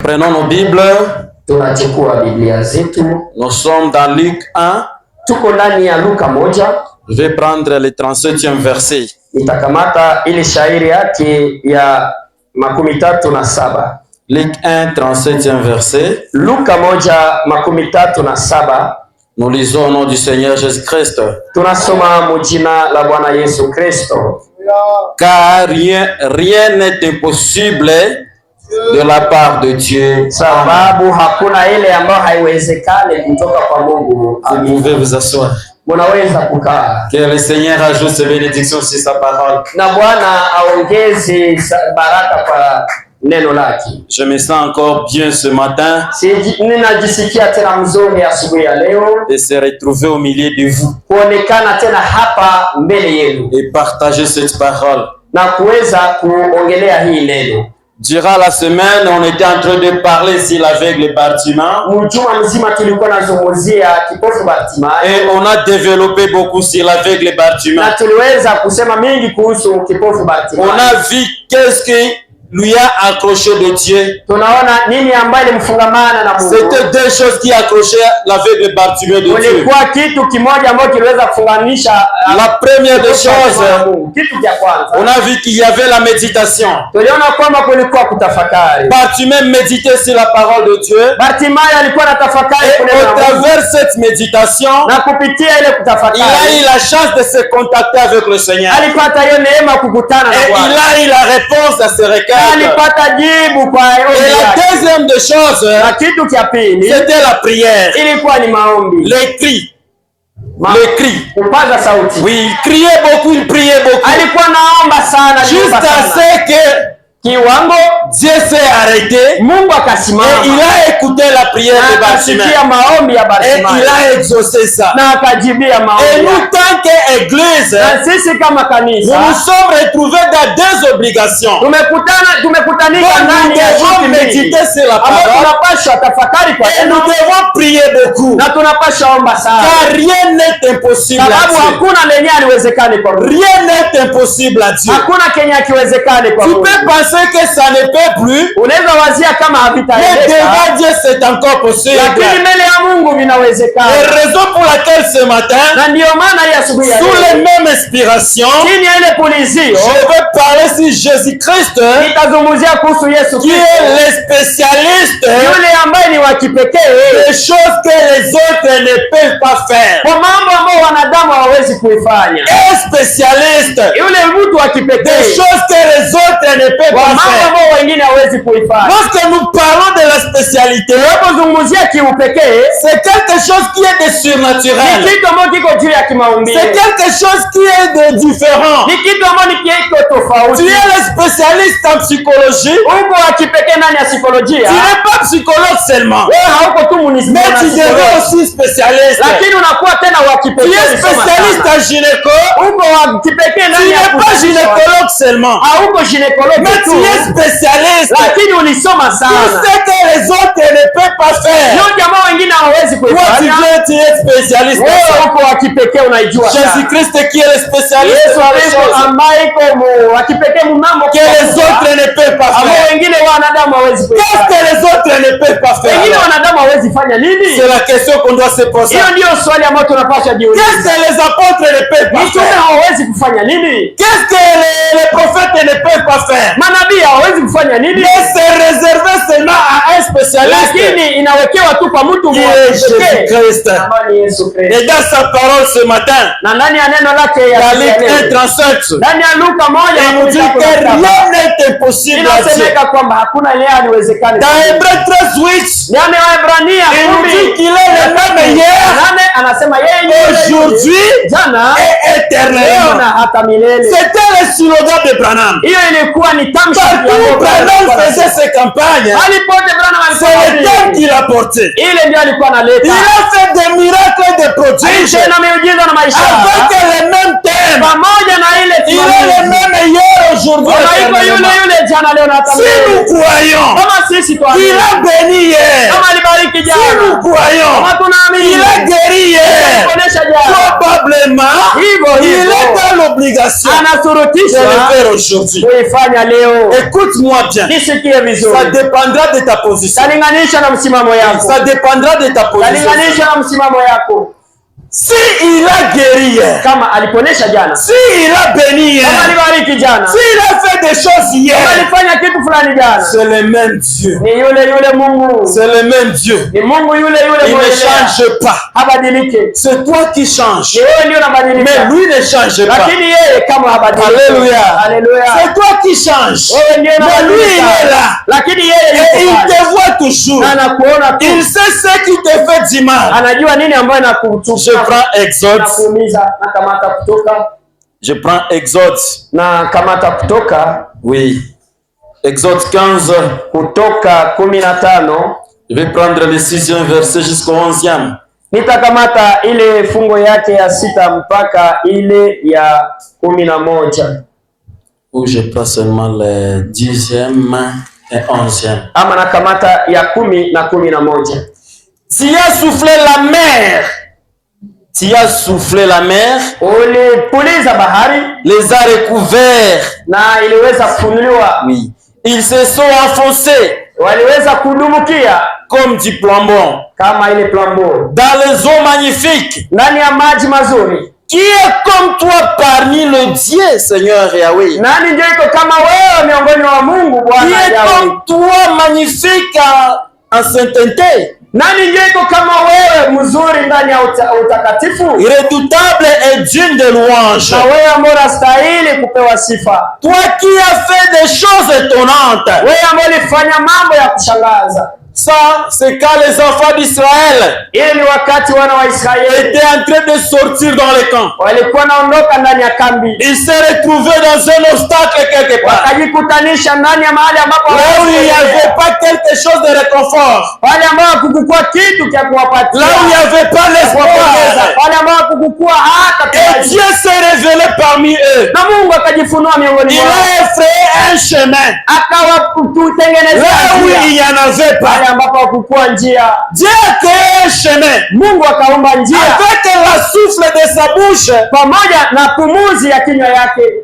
Prenons nos Bibles. Tunachukua Biblia zetu. Nous sommes dans Luc 1. Tuko ndani ya Luka 1. Je vais prendre le 37e verset. Nitakamata ile shairi yake ya 37. Luc 1, 37e verset. Luka 1:37. Nous lisons au nom du Seigneur Jésus-Christ. Tunasoma mujina la Bwana Yesu Kristo. Car rien n'est impossible de la part de Dieu. Sababu hakuna ile ambayo haiwezekani kutoka kwa Mungu. Vous pouvez vous asseoir. Munaweza kukaa. Que le Seigneur ajoute ses bénédictions sur sa parole. Na Bwana aongeze baraka kwa neno lake. Je me sens encore bien ce matin Ninajisikia tena mzuri asubuhi ya leo de se retrouver au milieu de vous kuonekana tena hapa mbele yenu et partager cette parole. na kuweza kuongelea hii neno. Durant la semaine, on était en train de parler sur l'aveugle Bartima. Mjuma mzima tulikuwa nazungumzia kipofu Bartima. Et on a développé beaucoup sur l'aveugle Bartima. Na tuliweza kusema mingi kuhusu kipofu Bartima. On a vu qu'est-ce que lui a accroché de Dieu. Tunaona nini ambaye alimfungamana na Mungu. C'était deux choses qui accrochaient l'aveugle Bartimée de Dieu. Kulikuwa kitu kimoja ambacho kiliweza kufunganisha la première des choses, kitu cha kwanza. On a vu qu'il y avait la méditation. Tuliona kwamba kulikuwa kutafakari. Bartimée méditait sur la parole de Dieu. Bartimayo alikuwa anatafakari et au travers cette méditation, na kupitia ile kutafakari, il a eu la chance de se contacter avec le Seigneur. Alipata hiyo neema kukutana na Bwana. Et il a eu la réponse à ses requêtes. Alipata jibu kwa ombi. Et la deuxième des choses, na kitu cha pili, c'était la prière. Ilikuwa ni maombi. Les cris. Les cris. Kupaza sauti. Oui, il criait beaucoup, il priait beaucoup. Alikuwa naomba sana. Jusqu'à ce que kiwango Dieu s'est arrêté. Mungu akasimama. Et il a écouté la prière de Bartimée. Et il a exaucé ça. Na akajibia maombi. Et nous, tant qu'église, na sisi kama kanisa, nous nous sommes retrouvés dans deux obligations. Tumekutanika ndani ya devons méditer sur la parole. Tunapaswa tafakari kwa neno. Et nous devons prier beaucoup. Na tunapaswa omba sana. Car rien n'est impossible à Dieu. Sababu hakuna lenye haliwezekani kwa Mungu. Rien n'est impossible à Dieu. Hakuna kenye hakiwezekani kwa Mungu. Tu peux penser que ça ne peut plus. Unaweza wazia kama havitaeleka. Mais devant Dieu c'est encore possible. Lakini mbele ya Mungu vinawezekana. Et raison pour laquelle ce matin, na ndio maana hii asubuhi sous les mêmes inspirations, chini ya ile pulizio, je vais parler sur Jésus-Christ, nitazungumzia kuhusu Yesu qui est le spécialiste, yule ambaye ni wa kipekee, des choses que les autres ne peuvent pas faire. Kwa mambo ambayo wanadamu hawawezi kuifanya. Un spécialiste, yule mtu wa kipekee, des choses que les autres ne peuvent pas faire. Mambo ambayo wengine hawawezi kuifanya. Lorsque nous parlons de la spécialité, tunapozungumzia kiupekee, c'est quelque chose qui est de surnaturel. Ni kitu ambacho kiko juu ya kimaumbile. C'est quelque chose qui est de différent. Ni kitu ambacho kiko tofauti. Tu es le spécialiste en psychologie. Uko wa kipekee ndani ya psychologie. Tu n'es pas psychologue seulement. Wewe hauko tu munisimu. Mais tu deviens aussi spécialiste. Lakini unakuwa tena wa kipekee. Tu es spécialiste en gynéco. Uko wa kipekee ndani ya. Tu n'es pas gynécologue seulement. Hauko gynécologue. Mais tu es spécialiste. Lakini ulisoma sana. Tu sais que les autres ne peuvent pas faire. Yote ambao wengine hawawezi kuifanya. Tu es spécialiste. Wewe uko wa kipekee unaijua. Jésus-Christ qui est le spécialiste. Yesu ambaye iko wa kipekee mambo que les autres ne peuvent pas faire. Ambao wengine wanadamu hawezi kuifanya. Qu'est-ce que les autres ne peuvent pas faire? Wengine wanadamu hawezi fanya nini? C'est la question qu'on doit se poser. Hiyo ndio swali ambalo tunapaswa jiuliza. Qu'est-ce que les apôtres ne peuvent pas faire? Hawezi kufanya nini? Qu'est-ce que les prophètes ne peuvent pas faire? Manabii hawezi kufanya nini? Mais c'est réservé seulement à un spécialiste. Lakini inawekewa tu kwa mtu mmoja. Jésus-Christ. Et dans sa parole ce matin, na ndani ya neno lake ya Luc 1:37, ndani ya Luka 1, il nous dit que rien n'est impossible à Dieu. Inasemeka kwamba hakuna leo haliwezekani. Dans Hébreux 13:8, ndani ya Waebrania il nous dit qu'il est le même hier, anasema yeye aujourd'hui, jana et éternellement. na hata milele. C'était le slogan de Branham. Hiyo ilikuwa ni tamshi ya Branham faisait ses campagnes. Alipote Branham c'est le thème qu'il a porté. Ile ndio alikuwa analeta. Il a fait des miracles et des prodiges na miujiza na maisha avec le même thème. Pamoja na ile il est le même hier, aujourd'hui. Yule jana leo na hata si nous croyons kama sisi il a béni hier, kama alibariki jana, si nous croyons kama tunaamini il a guéri hier, kuonesha jana, semblablement, il est dans l'obligation de le faire aujourd'hui. Écoute-moi bien. Ça dépendra de ta position. Ça dépendra de ta position. Si il a guéri hier, si il a béni hier, s'il a fait des choses hier, c'est le même Dieu. C'est le même Dieu. Il ne change pas. C'est toi qui changes. Mais lui ne change pas. Alléluia. C'est toi qui changes. Mais lui, il est là. Et il te voit toujours. Il sait ce qui te fait du mal. Je prends Exode. Je prends Exode. Oui. Exode 15. Je vais prendre le 6e verset jusqu'au 11e. Nitakamata ile fungo yake ya 6 mpaka ile ya 11. Ou je prends seulement le 10e et 11e. Ama nakamata ya 10 na 11. Tu as soufflé la mer. Tu as soufflé la mer. Ulipuliza bahari. Les a recouverts. Na iliweza kufunuliwa. Oui. Ils se sont enfoncés. Waliweza kudumukia comme du plombo. Kama ile plombo. Dans les eaux magnifiques. Ndani ya maji mazuri. Qui est comme toi parmi le Dieu, Seigneur Yahweh? Nani ndio iko kama wewe miongoni mwa Mungu Bwana Yahweh? Qui est comme toi magnifique en sainteté? Nani ndio iko kama wewe mzuri ndani ya utakatifu? Redoutable et digne de louange. Na wewe ambaye unastahili kupewa sifa. Toi qui as fait des choses étonnantes. Wewe ambaye ulifanya mambo ya kushangaza. Ça, c'est quand les enfants d'Israël étaient en train de sortir dans les camps. Ils se retrouvaient dans un obstacle quelque part. Là où il n'y avait pas quelque chose de réconfort. Là où il n'y avait pas l'espoir. Et Dieu s'est révélé parmi eux. Il a effrayé un chemin. Là où il n'y en avait pas. Dieu a créé un chemin. Avec la souffle de sa bouche.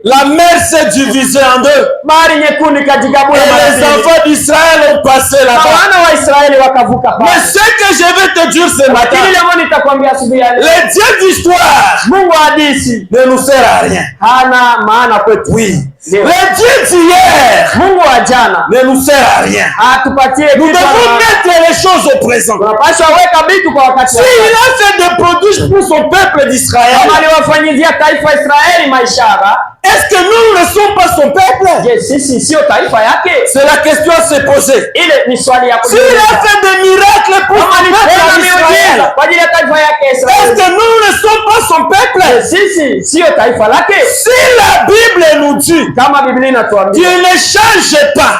La mer s'est divisée en deux. Et les enfants d'Israël ont passé là-bas. Mais ce que je vais te dire ce matin, le Dieu d'histoire ne nous sert à rien. Oui. Le Dieu d'hier ne nous sert à rien. Nous devons mettre les choses au présent. S'il a fait des prodiges pour son peuple d'Israël, est-ce que nous ne sommes pas son peuple? C'est la question à se poser. S'il a fait des miracles pour son peuple d'Israël, est-ce que nous ne sommes pas son peuple? Si la Bible nous dit Dieu ne change pas,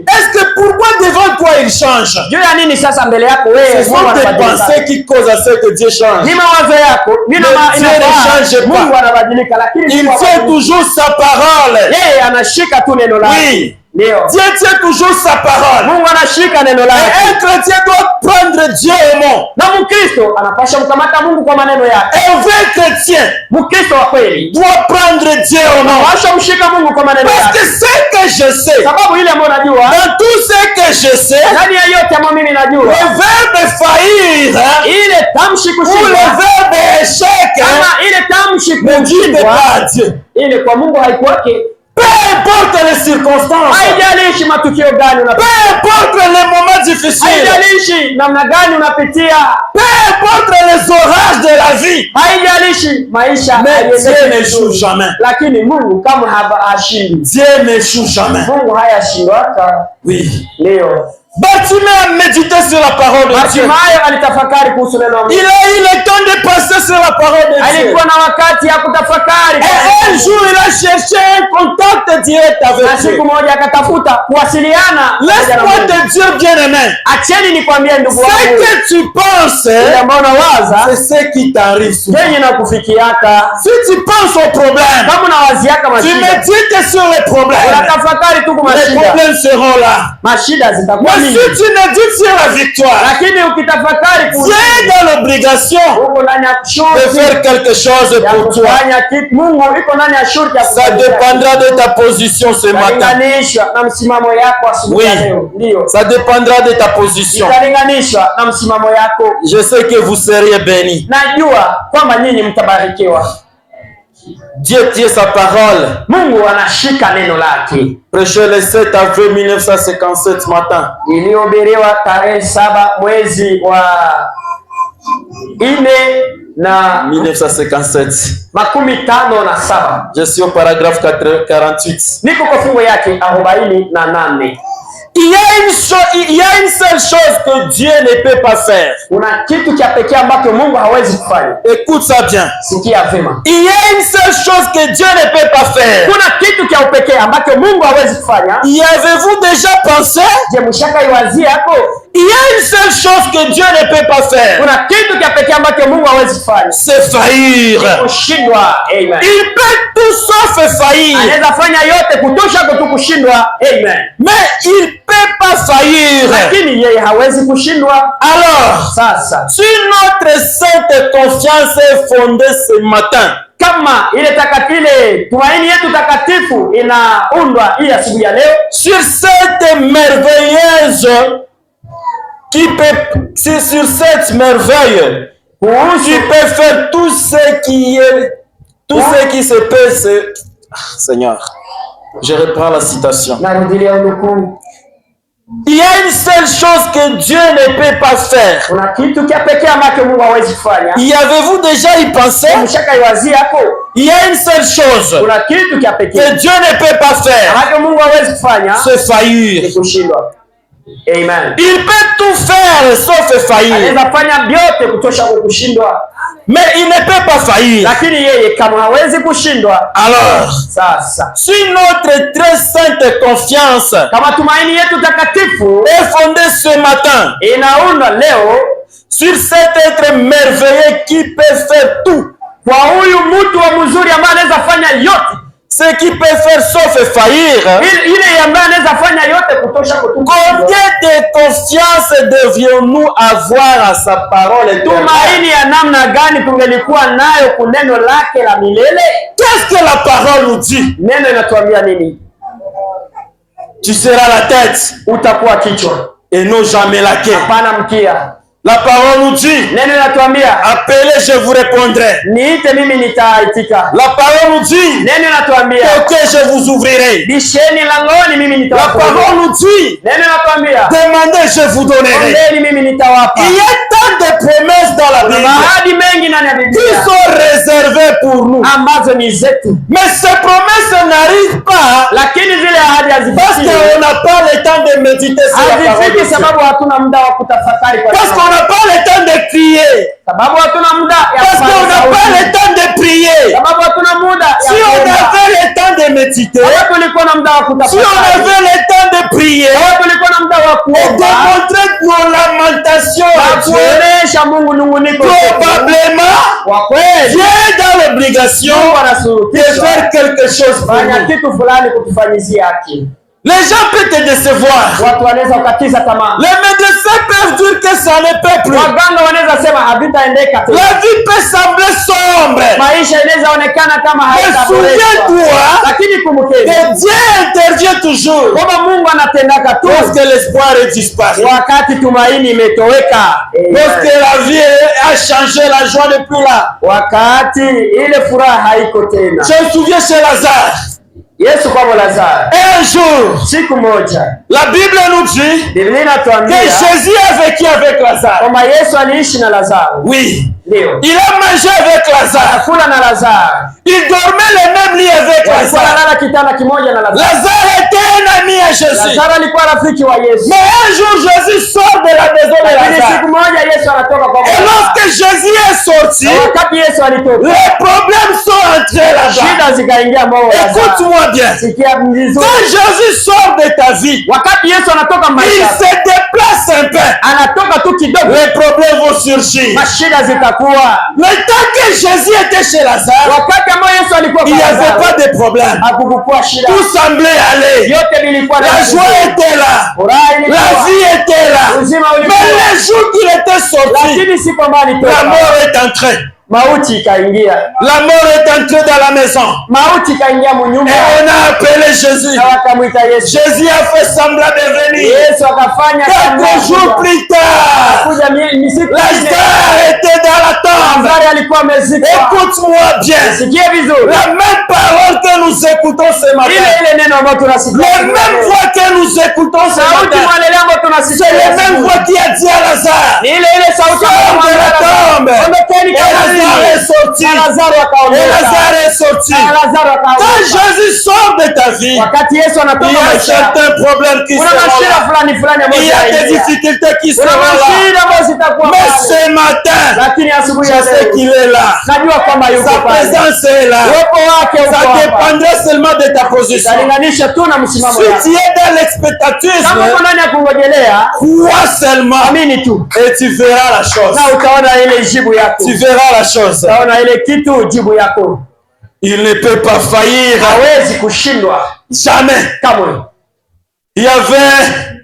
est-ce que pourquoi devant toi il change? Ce sont tes pensées qui causent à ce que Dieu change. Dieu ne change pas. Il tient toujours sa parole. Oui. Dieu tient toujours sa parole. Et un chrétien doit prendre Dieu au mot. Et un vrai chrétien doit prendre Dieu au mot. Parce que ce que je sais, dans tout ce que je sais, le verbe faillir ou le verbe échec ne dit pas Dieu. Peu importe les circonstances, peu importe les moments difficiles, peu importe les orages de la vie, mais Dieu n'échoue jamais. Dieu n'échoue jamais. Oui. Bartimée a médité sur la parole de Dieu. Il a eu le temps de passer sur la parole de Dieu. Et un jour, il a cherché un contact direct avec Dieu. Laisse-moi te dire, bien-aimé, ce que tu penses, c'est ce qui t'arrive souvent. Si tu penses au problème, tu médites sur les problèmes seront là. Mais si tu médites sur la victoire, tu es dans l'obligation de faire quelque chose pour toi. Ça dépendra de ta position ce matin. Oui, ça dépendra de ta position. Je sais que vous seriez bénis. Dieu tient sa parole. Prêché le 7 avril 1957 matin. Ilihubiriwa tarehe 7 mwezi wa 4 na 1957. 57. Je suis au paragraphe 48. Niko kwa fungu yake 48. Il y a une seule chose que Dieu ne peut pas faire. Écoute ça bien. Il y a une seule chose que Dieu ne peut pas faire. Y avez-vous déjà pensé? Il y a une seule chose que Dieu ne peut pas faire. C'est faillir. Il peut tout sauf faillir. Mais il peut pas faillir. Alors, si notre sainte confiance est fondée ce matin, sur cette merveilleuse sur cette merveille, tu peux faire tout ce qui se peut. Seigneur, je reprends la citation. Il y a une seule chose que Dieu ne peut pas faire. Y avez-vous déjà y pensé? Il y a une seule chose que Dieu ne peut pas faire. C'est faillir. Amen. Il peut tout faire sauf faillir. Mais il ne peut pas faillir. Alors, si notre très sainte confiance est fondée ce matin sur cet être merveilleux qui peut faire tout, ce qui peut faire sauf faillir, combien de confiance devions-nous avoir à sa parole? Qu'est-ce que la parole nous dit? Tu seras la tête et non jamais la queue. La parole nous dit, appelez, je vous répondrai. La parole nous dit, toquez, je vous ouvrirai. La parole nous dit, demandez, je vous donnerai. Il y a tant de promesses dans la Bible qui sont réservées pour nous. Mais ces promesses n'arrivent pas parce qu'on n'a pas le temps de méditer sur la parole de Dieu. Parce qu'on n'a pas le temps de prier. Parce qu'on n'a pas le temps de prier. Si on avait le temps de méditer, si on avait le temps de prier et de montrer nos lamentations à Dieu, probablement Dieu est dans l'obligation de faire quelque chose pour nous. Les gens peuvent te décevoir. Les médecins peuvent dire que ça ne peut plus. La vie peut sembler sombre. Mais souviens-toi que Dieu intervient toujours lorsque l'espoir est disparu. Lorsque la vie a changé, la joie n'est plus là. Je me souviens chez Lazare. Un jour, la Bible nous dit que Jésus a vécu avec Lazare. Oui. Il a mangé avec Lazare. Il dormait le même lit avec Lazare. Lazare était un ami à Jésus. Mais un jour, Jésus sort de la maison de Lazare. Et lorsque Jésus est sorti, les problèmes sont entrés là-bas. Écoute-moi bien. Quand Jésus sort de ta vie, il se déplace un peu. les problèmes vont surgir. Le temps que Jésus était chez Lazare, il n'y avait pas de problème. Tout semblait aller. La joie était là. La vie était là. Mais le jour qu'il était sorti, la mort est entrée. La mort est entrée dans la maison. Et on a appelé Jésus. Jésus a fait semblant de venir. 4 jours plus tard, Lazare était dans la tombe. Écoute-moi bien. La même parole que nous écoutons ce matin, la même voix que nous écoutons ce matin, c'est la même voix qui a dit à Lazare, sors de la tombe. Lazare est sorti. Et Lazare est sorti. Quand Jésus sort de ta vie, il y a certains problèmes qui seront là. Il y a des difficultés qui seront là. Mais ce matin, je sais qu'il est là. Sa présence est là. Ça dépendra seulement de ta position. Si tu es dans l'expectatisme, crois seulement et tu verras la chose. Tu verras la chose. Il ne peut pas faillir. Jamais. Il y avait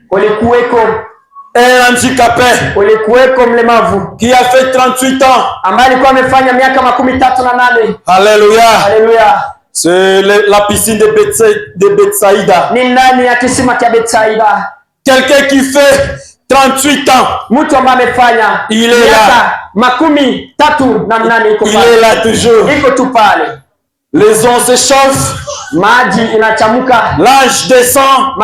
un handicapé qui a fait 38 ans. Alléluia. C'est la piscine de Bethsaïda. Quelqu'un qui fait 38 ans. Il est là. Il est là toujours. Les eaux s'échauffent. L'ange descend.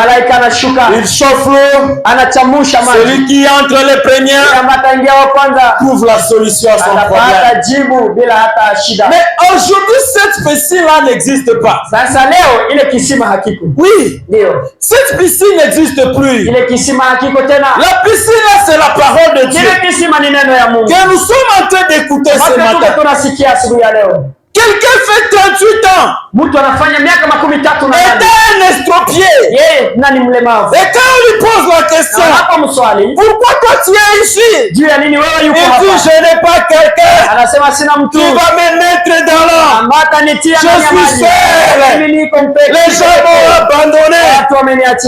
Il chauffe l'eau. Celui qui entre les premiers trouve la solution à son problème. Mais aujourd'hui, cette piscine-là n'existe pas. Oui. Cette piscine n'existe plus. La piscine-là, c'est la parole de Dieu que nous sommes en train d'écouter ce matin. Quelqu'un fait 38 ans. Est un estropié. Et quand on lui pose la question, pourquoi toi tu es ici? Il dit, je n'ai pas quelqu'un qui va me mettre dans l'ombre. Je suis seul. Les gens m'ont abandonné.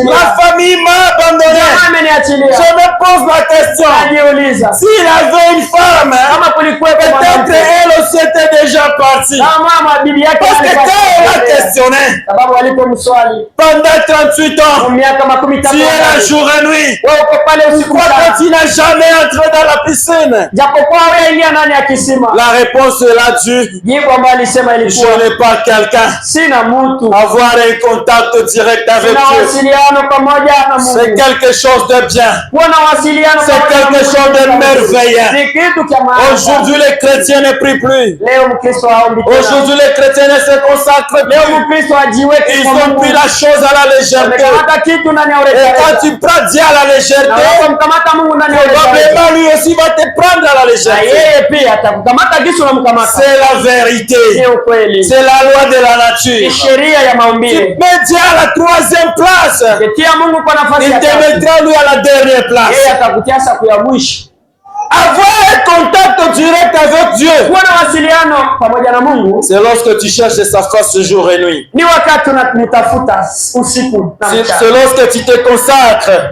La famille m'a abandonné. Je me pose la question, s'il avait une femme, peut-être elle aussi était déjà partie. Parce que quand elle a questionné, pendant 38 ans, tu es là jour et nuit. Pourquoi tu n'as jamais entré dans la piscine? La réponse est là, Dieu. Je n'ai pas quelqu'un. Avoir un contact direct avec Dieu, c'est quelque chose de bien. C'est quelque chose de merveilleux. Aujourd'hui, les chrétiens ne prient plus. Aujourd'hui, les chrétiens ne se consacrent plus. Ils ont pris la chose à la légèreté. Et quand tu prends Dieu à la légèreté, probablement lui aussi va te prendre à la légèreté. C'est la vérité. C'est la loi de la nature. Tu mets Dieu à la 3e place, il te mettra lui à la dernière place. Avoir un contact direct avec Dieu, c'est lorsque tu cherches sa face jour et nuit. C'est lorsque tu te consacres.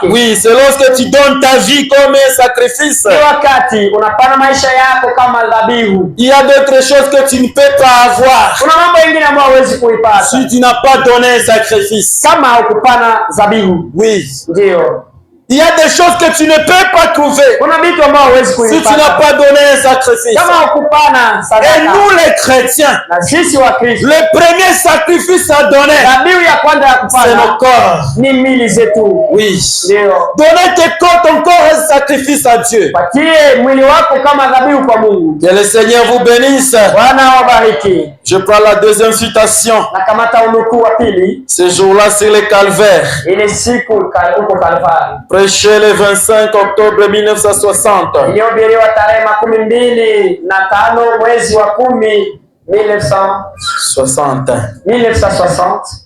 Oui, c'est lorsque tu donnes ta vie comme un sacrifice. Il y a d'autres choses que tu ne peux pas avoir si tu n'as pas donné un sacrifice. Oui. Il y a des choses que tu ne peux pas trouver si tu n'as pas donné un sacrifice. Et nous les chrétiens, le premier sacrifice à donner, c'est nos corps. Oui. Donner ton corps est un sacrifice à Dieu. Que le Seigneur vous bénisse. Je prends la deuxième citation. Ce jour-là sur le calvaire. Prêché le 25 octobre 1960. 1960.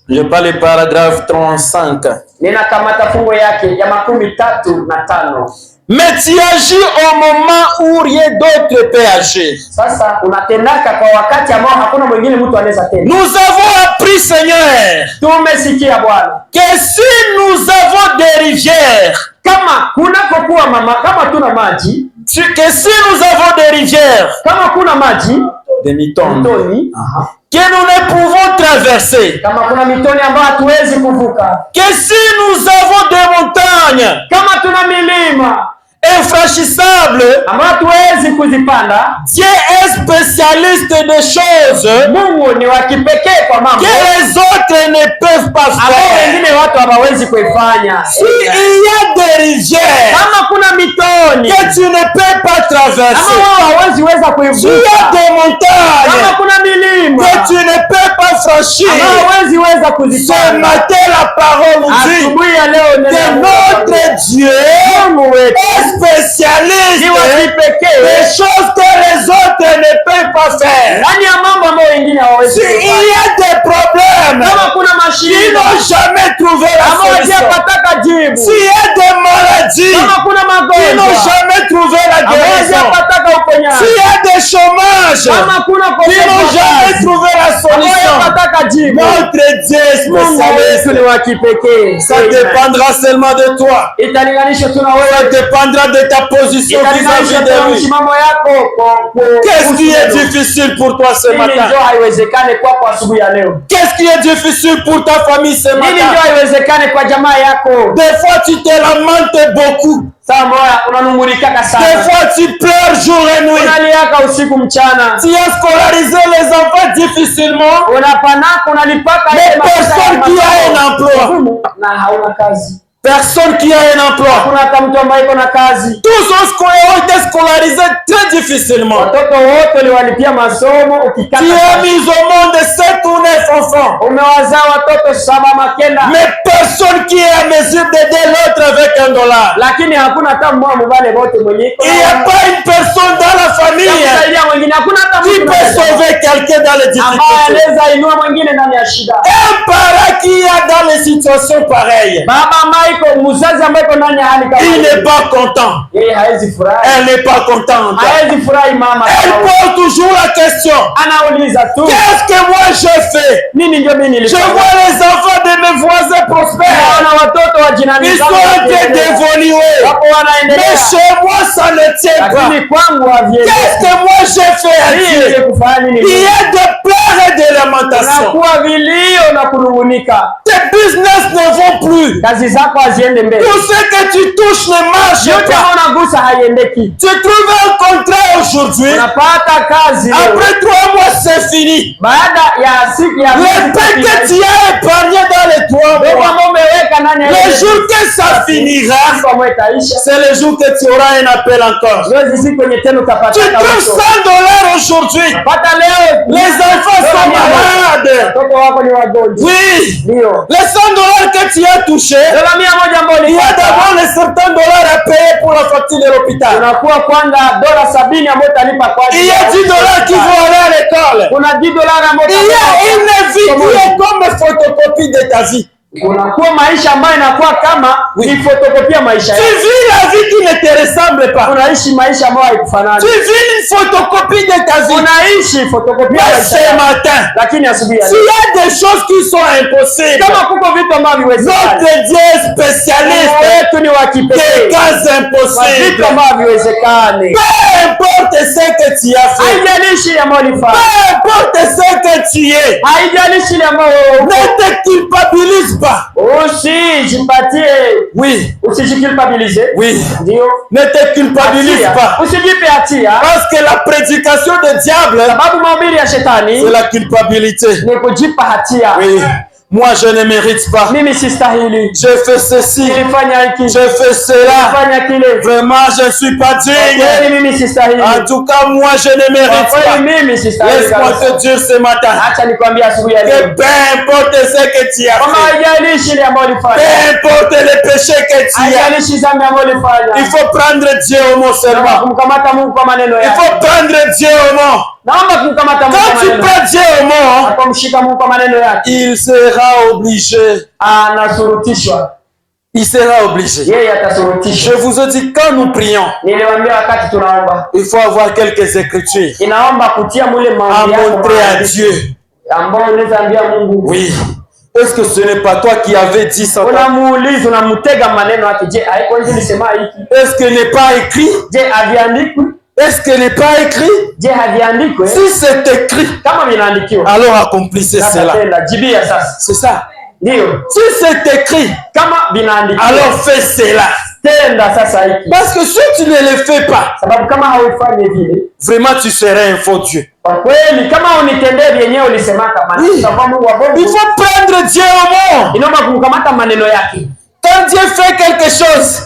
Je parle le paragraphe 35. Ninakamata fungo yake ya 35. Mais tu agis au moment où rien d'autre peut agir. Sasa unatendaka kwa wakati ambao hakuna mwingine mtu anaweza tenda. Nous avons appris, Seigneur, tumesikia Bwana, que si nous avons des rivières, kama kunapokuwa kama tuna maji, que si nous avons des rivières, kama kuna maji, des mitoni, que nous ne pouvons traverser, kama kuna mitoni ambayo hatuwezi kuvuka, que si nous avons des montagnes, kama tuna milima infranchissables, ambayo hatuwezi kuzipanda, Dieu est spécialiste des choses, Mungu ni wa kipekee kwa mambo que les autres ne peuvent pas faire, wengine watu hawawezi kuifanya. S'il y a des rivières, kama kuna mitoni que tu ne peux pas traverser, ama wewe hawezi weza kuivuka, s'il y a des montagnes, kama kuna milima que tu ne peux pas franchir, ama hawezi weza ce kuzipanda, matin la parole nous dit asubuhi ya leo que notre Dieu est spécialiste des choses que les autres ne peuvent pas faire. S'il y a des problèmes qui n'ont jamais trouvé la solution, s'il y a des maladies qui n'ont jamais trouvé la guérison, s'il y a des chômages qui n'ont jamais trouvé la solution, notre Dieu est spécialiste. Ça dépendra seulement de toi. Ça dépendra de ta position vis-à-vis de lui. Qu'est-ce qui est difficile pour toi ce matin? Qu'est-ce qui est difficile pour ta famille ce matin? Des fois tu te lamentes beaucoup. Des fois tu pleures jour et nuit. Tu as scolarisé les enfants difficilement, mais personne qui a un emploi. Personne qui a un emploi. Tous ont été scolarisés très difficilement. Tu as mis au monde 7 ou 9 enfants. Mais personne qui est à mesure d'aider l'autre avec $1. Il n'y a pas une personne dans la famille qui peut sauver quelqu'un dans les difficultés. Un parent qui est dans les situations pareilles, il n'est pas content. Elle n'est pas contente. Elle pose toujours la question. Qu'est-ce que moi je fais? Je vois les enfants de mes voisins prospères. Ils sont en train d'évoluer. Mais chez moi ça ne tient pas. Qu'est-ce que moi j'ai fait à Dieu? Il y a de pleurs et de lamentations. Tes business ne vont plus. Tout ce que tu touches ne marche pas. Tu trouves un contrat aujourd'hui. Après 3 mois, c'est fini. Le peu que tu as épargné dans les 3 mois, le jour que ça finira, c'est le jour que tu auras un appel encore. Tu trouves $100 aujourd'hui. Les enfants sont malades. Oui. Les $100 que tu as touchés, il y a d'abord les $70 à payer pour la facture de l'hôpital. Il y a $10 qui vont aller à l'école. Il y a une vie qui est comme une photocopie de ta vie. Unakuwa maisha ambayo inakuwa kama ni fotokopia maisha yako. Tu vis la vie qui ne te ressemble pas. Unaishi maisha ambayo haikufanani. Tu vis une photocopie de ta vie. Unaishi fotokopia maisha ce matin. Lakini asubuhi ya leo, s'il y a des choses qui sont impossibles, kama kuko vitu ambavyo viwezekani, notre Dieu est spécialiste wetu ni wa kipekee. Des cas impossibles. Vitu ambavyo viwezekani. Peu importe ce que tu as fait. Haijalishi ambayo ulifanya. Peu importe ce que tu es. Haijalishi ambayo ne te culpabilise pas. Usijipatie. Oui. Usijiculpabiliser. Oui. Ndio. Ne te culpabilise pas. Usijipe hatia. Parce que la prédication du diable, sababu mahubiri ya shetani, c'est la culpabilité. Ni kujipa hatia. Oui. Moi je ne mérite pas. Mimi sistahili. Je fais ceci. Nilifanya hiki. Je fais cela. Nilifanya kile. Vraiment je ne suis pas digne. Mimi sistahili. En tout cas moi je ne mérite pas. Mimi sistahili. Laisse-moi te dire ce matin. Acha nikwambie asubuhi ya leo. Que peu importe ce que tu as fait. Haijalishi ile ambayo ulifanya. Peu importe les péchés que tu as. Haijalishi dhambi ambayo ulifanya. Il faut prendre Dieu au mot seulement. Kumkamata Mungu kwa maneno yake. Il faut prendre Dieu au mot. Quand tu prends Dieu au mot, il sera obligé. Il sera obligé. Je vous ai dit, quand nous prions, il faut avoir quelques écritures à montrer à Dieu. Oui. Est-ce que ce n'est pas toi qui avais dit ça? Est-ce que n'est pas écrit? Est-ce que n'est pas écrit? Si c'est écrit, alors accomplissez cela. C'est ça. Si c'est écrit, alors fais cela. Parce que si tu ne le fais pas, vraiment tu serais un faux Dieu. Oui. Il faut prendre Dieu au mot. Quand Dieu fait quelque chose,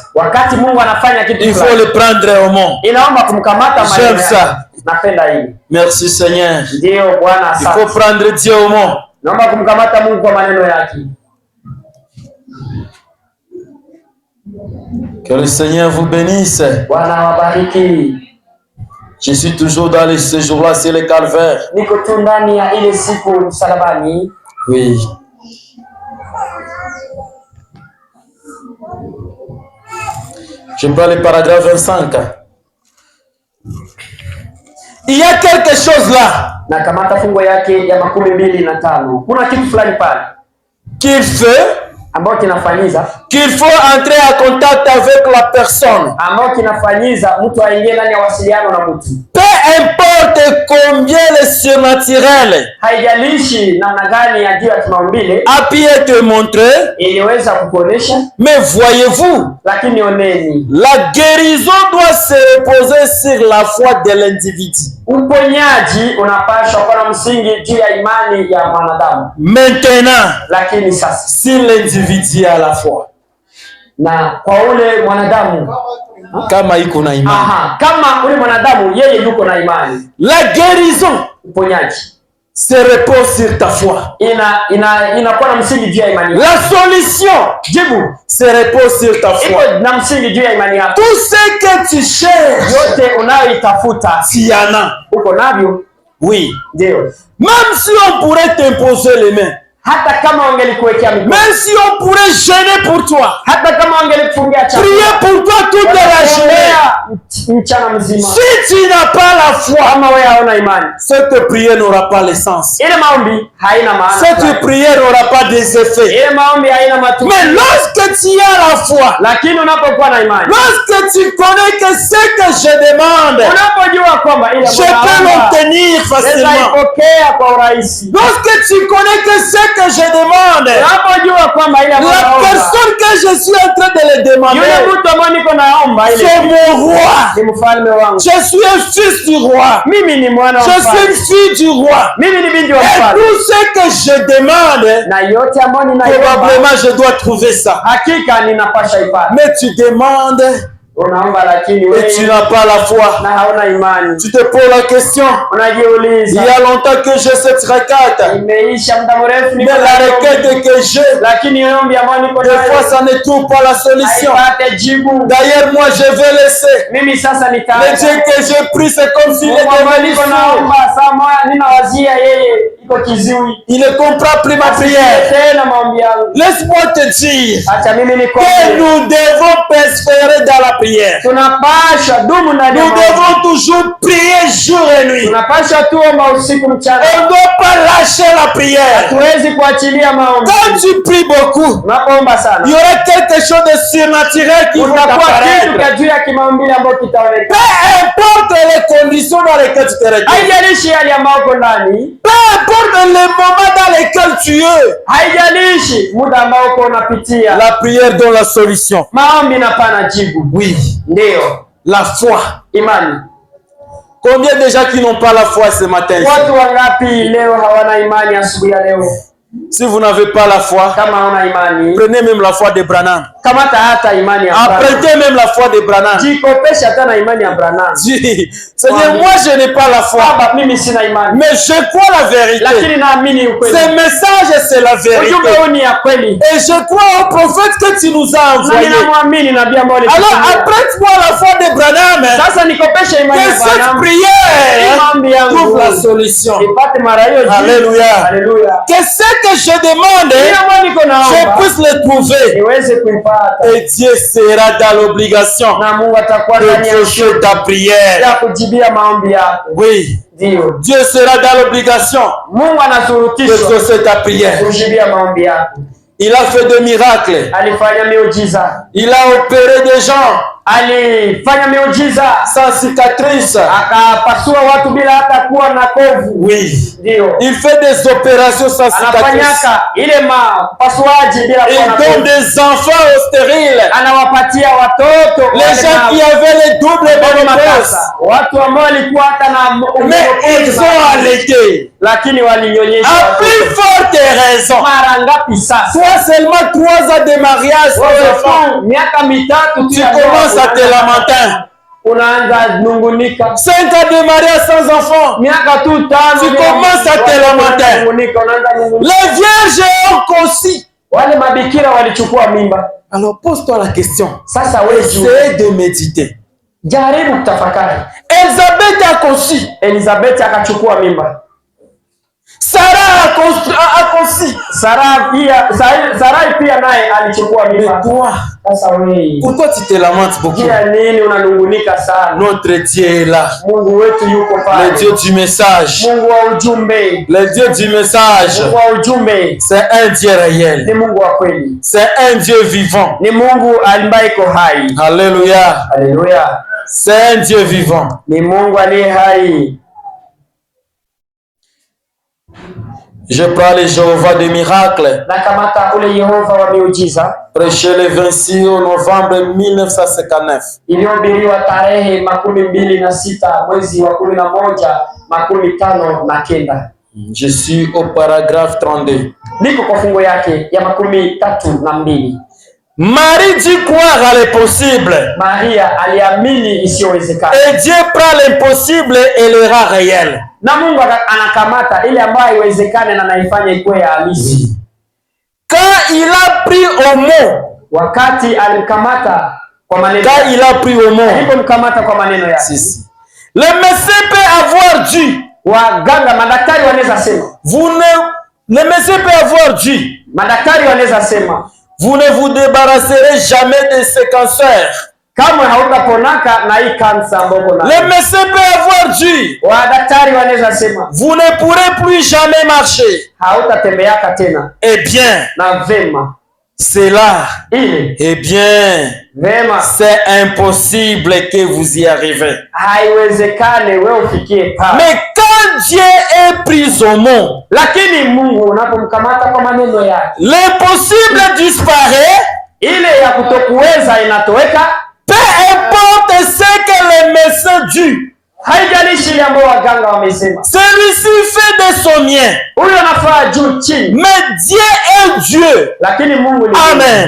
il faut le prendre au mot. J'aime ça. Merci Seigneur. Il faut prendre Dieu au mot. Que le Seigneur vous bénisse. Je suis toujours dans ce jour-là, c'est le calvaire. Oui. Je parle le paragraphe 25. Il y a quelque chose là qu'il fait, qu'il faut entrer en contact avec la personne. Peu importe combien le surnaturel a pu te montrer, mais voyez-vous, la guérison doit se reposer sur la foi de l'individu. Maintenant, si l'individu a la foi, kama iko na imani, la guérison se repose sur ta foi. La solution se repose sur ta foi. Tout ce que tu cherches, tu y en as. Oui. Même si on pourrait t'imposer les mains, même si on pourrait gêner pour toi, prier pour toi toute la journée, si tu n'as pas la foi, cette prière n'aura pas l'essence. Cette prière n'aura pas des effets. Mais lorsque tu as la foi, lorsque tu connais que ce que je demande, je peux l'obtenir facilement. Lorsque tu connais que ce que je demande, la personne que je suis en train de le demander, c'est mon roi. Je suis un fils du roi. Je suis une fille du roi. Et tout ce que je demande, probablement je dois trouver ça. Mais tu demandes et tu n'as pas la foi. Tu te poses la question. Il y a longtemps que j'ai cette requête, mais la requête que j'ai, des fois ça ne trouve pas la solution. D'ailleurs moi je vais laisser. Mais Dieu que j'ai pris, c'est comme s'il était venu. Il ne comprend plus ma prière. Laisse-moi te dire que nous devons persévérer dans la prière. Nous devons toujours prier jour et nuit. On ne doit pas lâcher la prière. Quand tu pries beaucoup, il y aura quelque chose de surnaturel qui va apparaître. Peu importe les conditions dans lesquelles tu te retrouves, peu importe le moment dans lequel tu es, la prière donne la solution. Oui. La foi. Combien de gens qui n'ont pas la foi ce matin? Si vous n'avez pas la foi, prenez même la foi de Branham. Apprêtez même la foi de Branham. Dis, Seigneur, moi je n'ai pas la foi, mais je crois la vérité. Ce message, c'est la vérité. Et je crois au prophète que tu nous as envoyé. Alors apprête-moi la foi de Branham. Que cette prière trouve la solution. Alléluia. Que ce que je demande, je puisse le trouver. Et Dieu sera dans l'obligation de toucher ta prière. Oui. Dieu sera dans l'obligation de toucher ta prière. Il a fait des miracles. Il a opéré des gens sans cicatrice. Oui. Il fait des opérations sans cicatrice. Il donne des enfants aux stériles. Les gens qui avaient les doubles ménopause. Mais ils ont allaité. À plus forte raison. Soit seulement 3 ans de mariage sans enfant, tu commences à te lamenter. 5 ans de mariage sans enfant, tu commences à te lamenter. Les vierges ont conçu. Alors pose-toi la question. Essaye de méditer. Elisabeth a conçu. Sarah a conçu. Sarai pia naye alichukua mimba. Pourquoi tu te lamentes beaucoup? Notre Dieu est là. Le Dieu du message. Le Dieu du message. C'est un Dieu réel. C'est un Dieu vivant. Alléluia. C'est un Dieu vivant. Je prends le Jéhovah des miracles. Prêché le 26 novembre 1959. Je suis au paragraphe 32. Marie dit croire à l'impossible. Et Dieu prend l'impossible et le rend réel. Quand il a pris au mot, le médecin peut avoir dû. Le médecin peut avoir dû. Vous ne vous débarrasserez jamais de ce cancer. Le médecin peut avoir dû. Vous ne pourrez plus jamais marcher. Eh bien, cela, eh bien, c'est impossible que vous y arrivez. Mais quand Dieu est pris au mot, l'impossible disparaît. Peu importe ce que les médecins disent. Celui-ci fait de son mien. Mais Dieu est Dieu. Amen.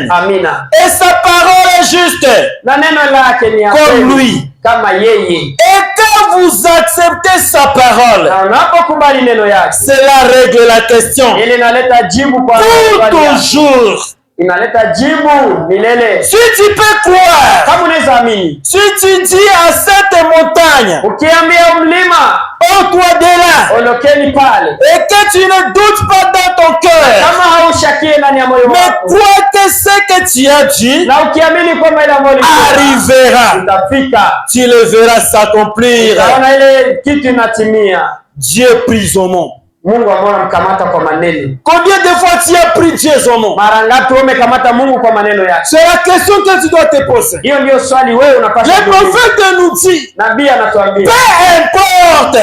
Et sa parole est juste. Comme lui. Et quand vous acceptez sa parole, cela règle la question. Pour toujours. Si tu peux croire, si tu dis à cette montagne, oh toi de là, et que tu ne doutes pas dans ton cœur, mais crois que ce que tu as dit arrivera, tu le verras s'accomplir. Dieu prie au monde. Combien de fois tu as pris Dieu au nom? C'est la question que tu dois te poser. Le prophète nous dit, peu importe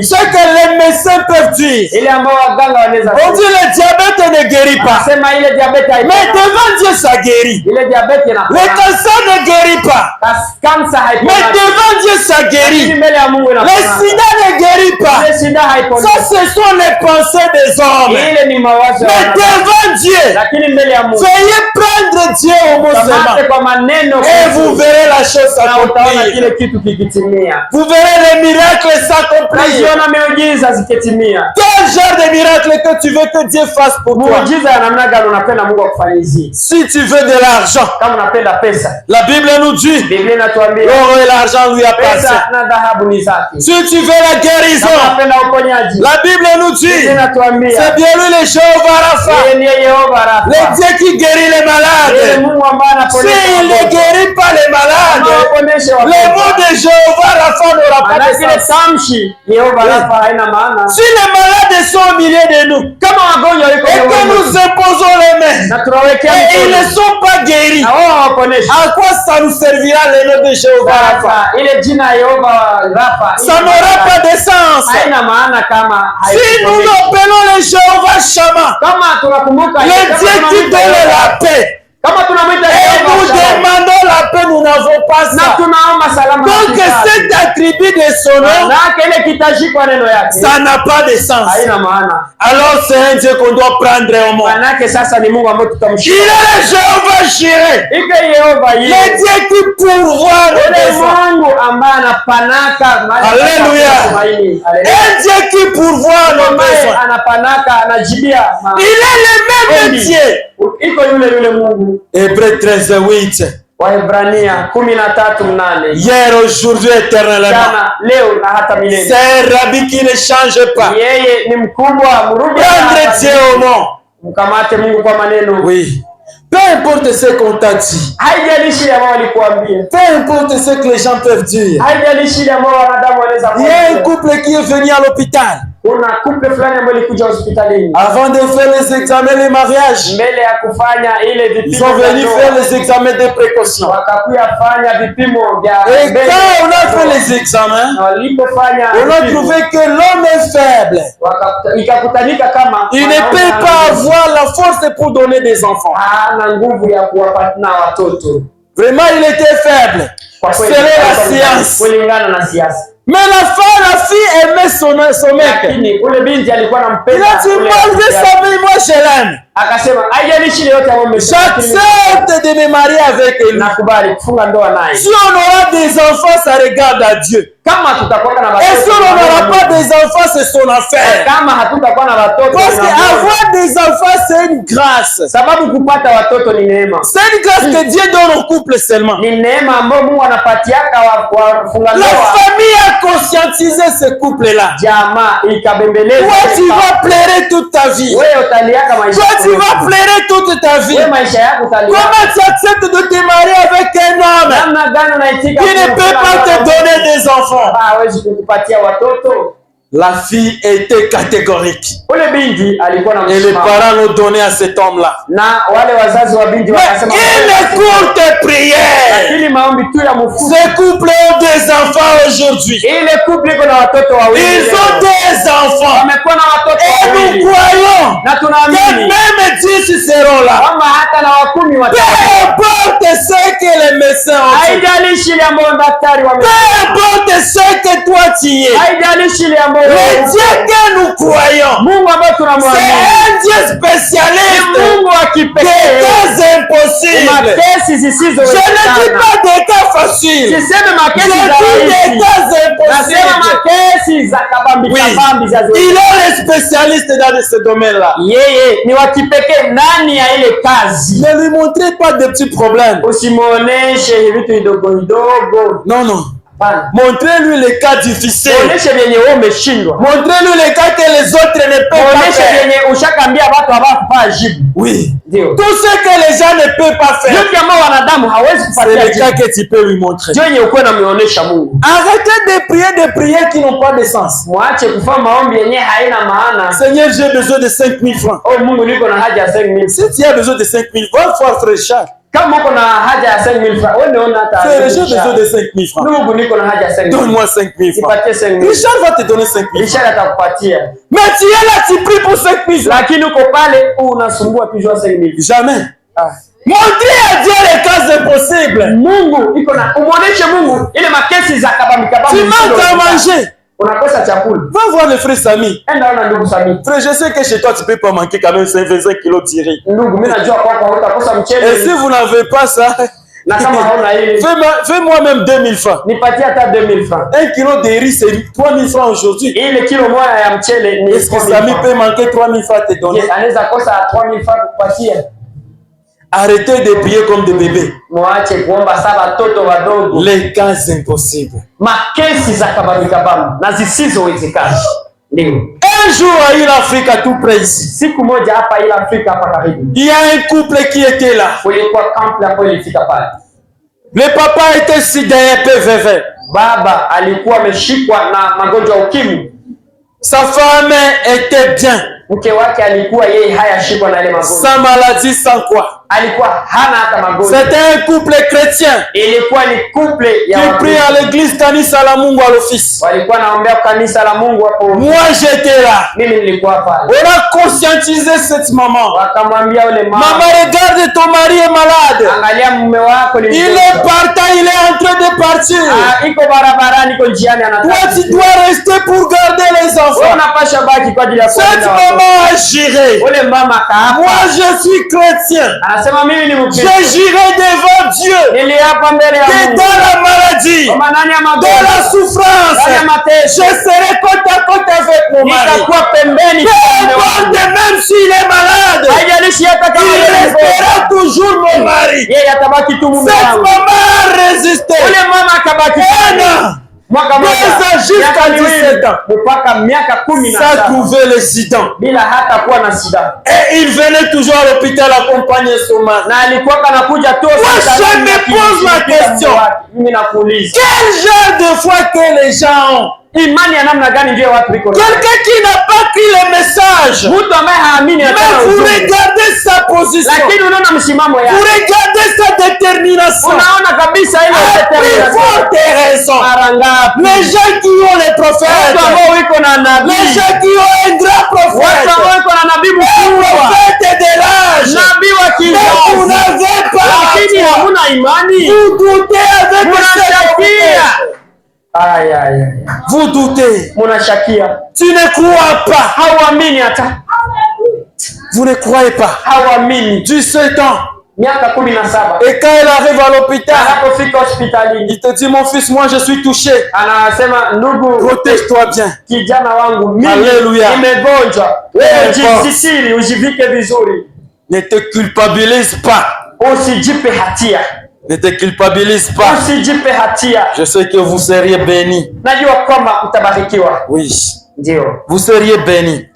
ce que les médecins peuvent dire. On dit le diabète ne guérit pas. Mais devant Dieu ça guérit. Le cancer ne guérit pas. Mais devant Dieu ça guérit. Le sida ne guérit pas. Ça c'est ce sont les pensées des hommes. Mais devant Dieu, veuillez prendre Dieu au mot seulement. Et vous verrez la chose s'accomplir. Vous verrez les miracles s'accomplir. Quel genre de miracle que tu veux que Dieu fasse pour toi? Si tu veux de l'argent, la Bible nous dit l'or et l'argent lui appartiennent. Si tu veux la guérison, la Bible nous dit c'est bien lui le Jéhovah Rapha, le Dieu qui guérit les malades. S'il ne guérit pas les malades, le mot de Jéhovah Rapha n'aura pas de sens. Si les malades sont au milieu de nous et que nous imposons les mains et ils ne sont pas guéris, à quoi ça nous servira le nom de Jéhovah Rapha? Ça n'aura pas de sens. Si nous appelons le Jéhovah Shammah, le Dieu qui donne la paix, et nous demandons la paix, nous n'avons pas ça. Donc cet attribut de son nom, ça n'a pas de sens. Alors c'est un Dieu qu'on doit prendre au monde. Il est le Jéhovah Jireh, le Dieu qui pourvoit nos besoins. Alléluia. Un Dieu qui pourvoit nos besoins. Il est le même Dieu. Hébreux 13:8. Hier, aujourd'hui, éternellement. C'est un rabbi qui ne change pas. Prendre Dieu au nom. Oui. Peu importe ce qu'on t'a dit. Peu importe ce que les gens peuvent dire. Il y a un couple qui est venu à l'hôpital. Avant de faire les examens de mariage, ils sont venus faire les examens de précaution. Et quand on a fait les examens, on a trouvé que l'homme est faible. Il ne peut pas avoir la force pour donner des enfants. Vraiment, il était faible. Selon la science. Mais la fille aimait son mec. Il a dit, malgré sa vie, moi je l'aime. J'accepte de me marier avec elle. Si on aura des enfants, ça regarde à Dieu. Et si on n'aura pas des enfants, c'est son affaire. Parce qu'avoir des enfants, c'est une grâce. C'est une grâce que Dieu donne au couple seulement. La famille a conscientisé ce couple-là. Toi, tu vas pleurer toute ta vie. Toi, tu vas pleurer toute ta vie. Comment tu acceptes de te marier avec un homme qui ne peut pas te donner des enfants? La fille était catégorique. Et les parents l'ont donné à cet homme-là. Mais une courte prière. Ce couple a des enfants aujourd'hui. Ils ont des enfants. Et nous croyons que même 10 seront là. Peu importe ce que les médecins ont dit. Peu importe ce que toi tu es. Le Dieu que nous croyons, c'est un Dieu spécialiste des cas impossibles. Je ne dis pas des cas faciles. Je dis des cas impossibles. Oui. Il est le spécialiste dans ce domaine-là. Ne lui montrez pas de petits problèmes. Non. Montrez-lui les cas difficiles. Montrez-lui les cas que les autres ne peuvent pas faire. Oui. Tout ce que les gens ne peuvent pas faire, c'est les cas que tu peux lui montrer. Arrêtez de prier des prières qui n'ont pas de sens. Seigneur, j'ai besoin de 5 000 francs. Si tu as besoin de 5 000 francs, il faut être très cher. J'ai besoin de 5 000 francs. Donne-moi 5 000 francs. Richard va te donner 5 000 francs. Mais tu es là, tu pries pour 5 000 francs. Jamais. Montrez à Dieu les cas impossibles. Tu manques à manger. Unakosa chakula. Va voir le frère Sami. Enda ona ndugu Sami. Frère, je sais que chez toi tu peux pas manquer quand même 25 kilos tirés. Ndugu, mimi najua kwako utakosa mchele. Et si vous n'avez pas ça, fais-moi même 2000 francs. Nipatie hata 2000 francs. 1 kilo de riz c'est 3000 francs aujourd'hui. Ile kilo moja ya mchele ni est-ce que Sami peut manquer 3000 francs te donner? Anaweza kosa 3000 francs kupatia. Arrêtez de prier comme des bébés. Mwache kuomba saba watoto wadogo. Les cas impossibles. Makesi za kabamikabamu na zisizowezekana. Ndio. Un jour à Il Afrique à tout près ici. Siku moja hapa Il Afrique hapa karibu. Il y a un couple qui était là. Kulikuwa couple hapo ilifika pale. Le papa était sidéré PVV. Baba alikuwa ameshikwa na magonjwa ya ukimwi. Sa femme était bien. Mke wake alikuwa yeye hayashikwa na ile magonjwa. Sans maladie, sans quoi. Alikuwa hana hata magonjwa. C'était un couple chrétien. Ilikuwa ni couple ya qui prie à l'église Kanisa la Mungu à l'office. Walikuwa naombea kanisa la Mungu hapo. Moi j'étais là. Mimi nilikuwa pale. On a conscientisé cette maman. Wakamwambia yule mama. Maman, regarde ton mari est malade. Angalia mume wako ni mgonjwa. Il est partant, il est en train de partir. Iko barabarani, iko njiani anataka. Toi tu dois rester pour garder les enfants. Unapasha baki kwa ajili ya cette maman a juré. Ule mama kaapa. Moi je suis chrétien. Anasema mimi ni Mkristo. J'ai juré devant Dieu. Niliapa mbele ya Mungu. Que dans la maladie, dans la souffrance, je serai côte à côte avec mon mari. Nitakuwa pembeni. Même s'il est malade, il restera toujours mon mari. Cette maman a résisté. Jusqu'à 17 ans. Ça trouvait les sidans. Et il venait toujours à l'hôpital accompagner son mari. Moi je me pose la question. Quel genre de foi que les gens ont? Quelqu'un qui n'a pas pris le message. Mais vous regardez sa position. Vous regardez sa détermination. À plus forte raison. Les gens qui ont les prophètes. Les gens qui ont un grand prophète. Un prophète de l'âge. Mais vous n'avez pas. Vous doutez avec cette prophète. Vous doutez. Tu ne crois pas. Vous ne croyez pas. 17 ans. Et quand elle arrive à l'hôpital, il te dit, mon fils, moi je suis touché. Protège-toi bien. Alléluia. Ne te culpabilise pas. Ne te culpabilise pas. Je sais que vous seriez bénis. Oui. Vous seriez bénis.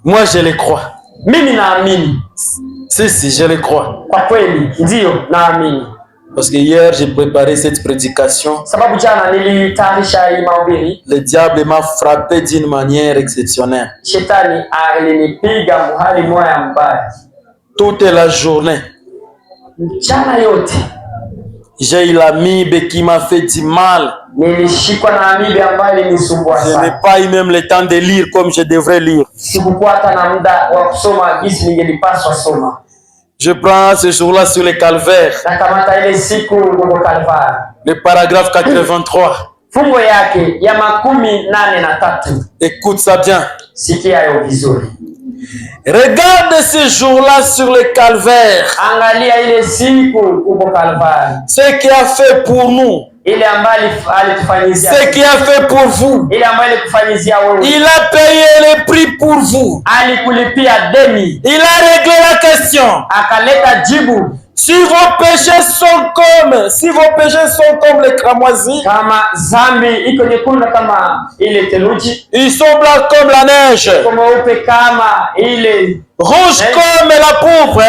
Moi, je le crois. Si, je le crois. Parce que hier, j'ai préparé cette prédication. Le diable m'a frappé d'une manière exceptionnelle. Toute la journée. J'ai eu l'amibe qui m'a fait du mal. Je n'ai pas eu même le temps de lire comme je devrais lire. Je prends ce jour-là sur le calvaire. Le paragraphe 83. Écoute ça bien. Regarde ce jour-là sur le calvaire. Ce qu'il a fait pour nous. Ce qu'il a fait pour vous. Il a payé le prix pour vous. Il a réglé la question. Si vos péchés sont comme les cramoisis, ils sont blancs comme la neige, rouge comme la pourpre,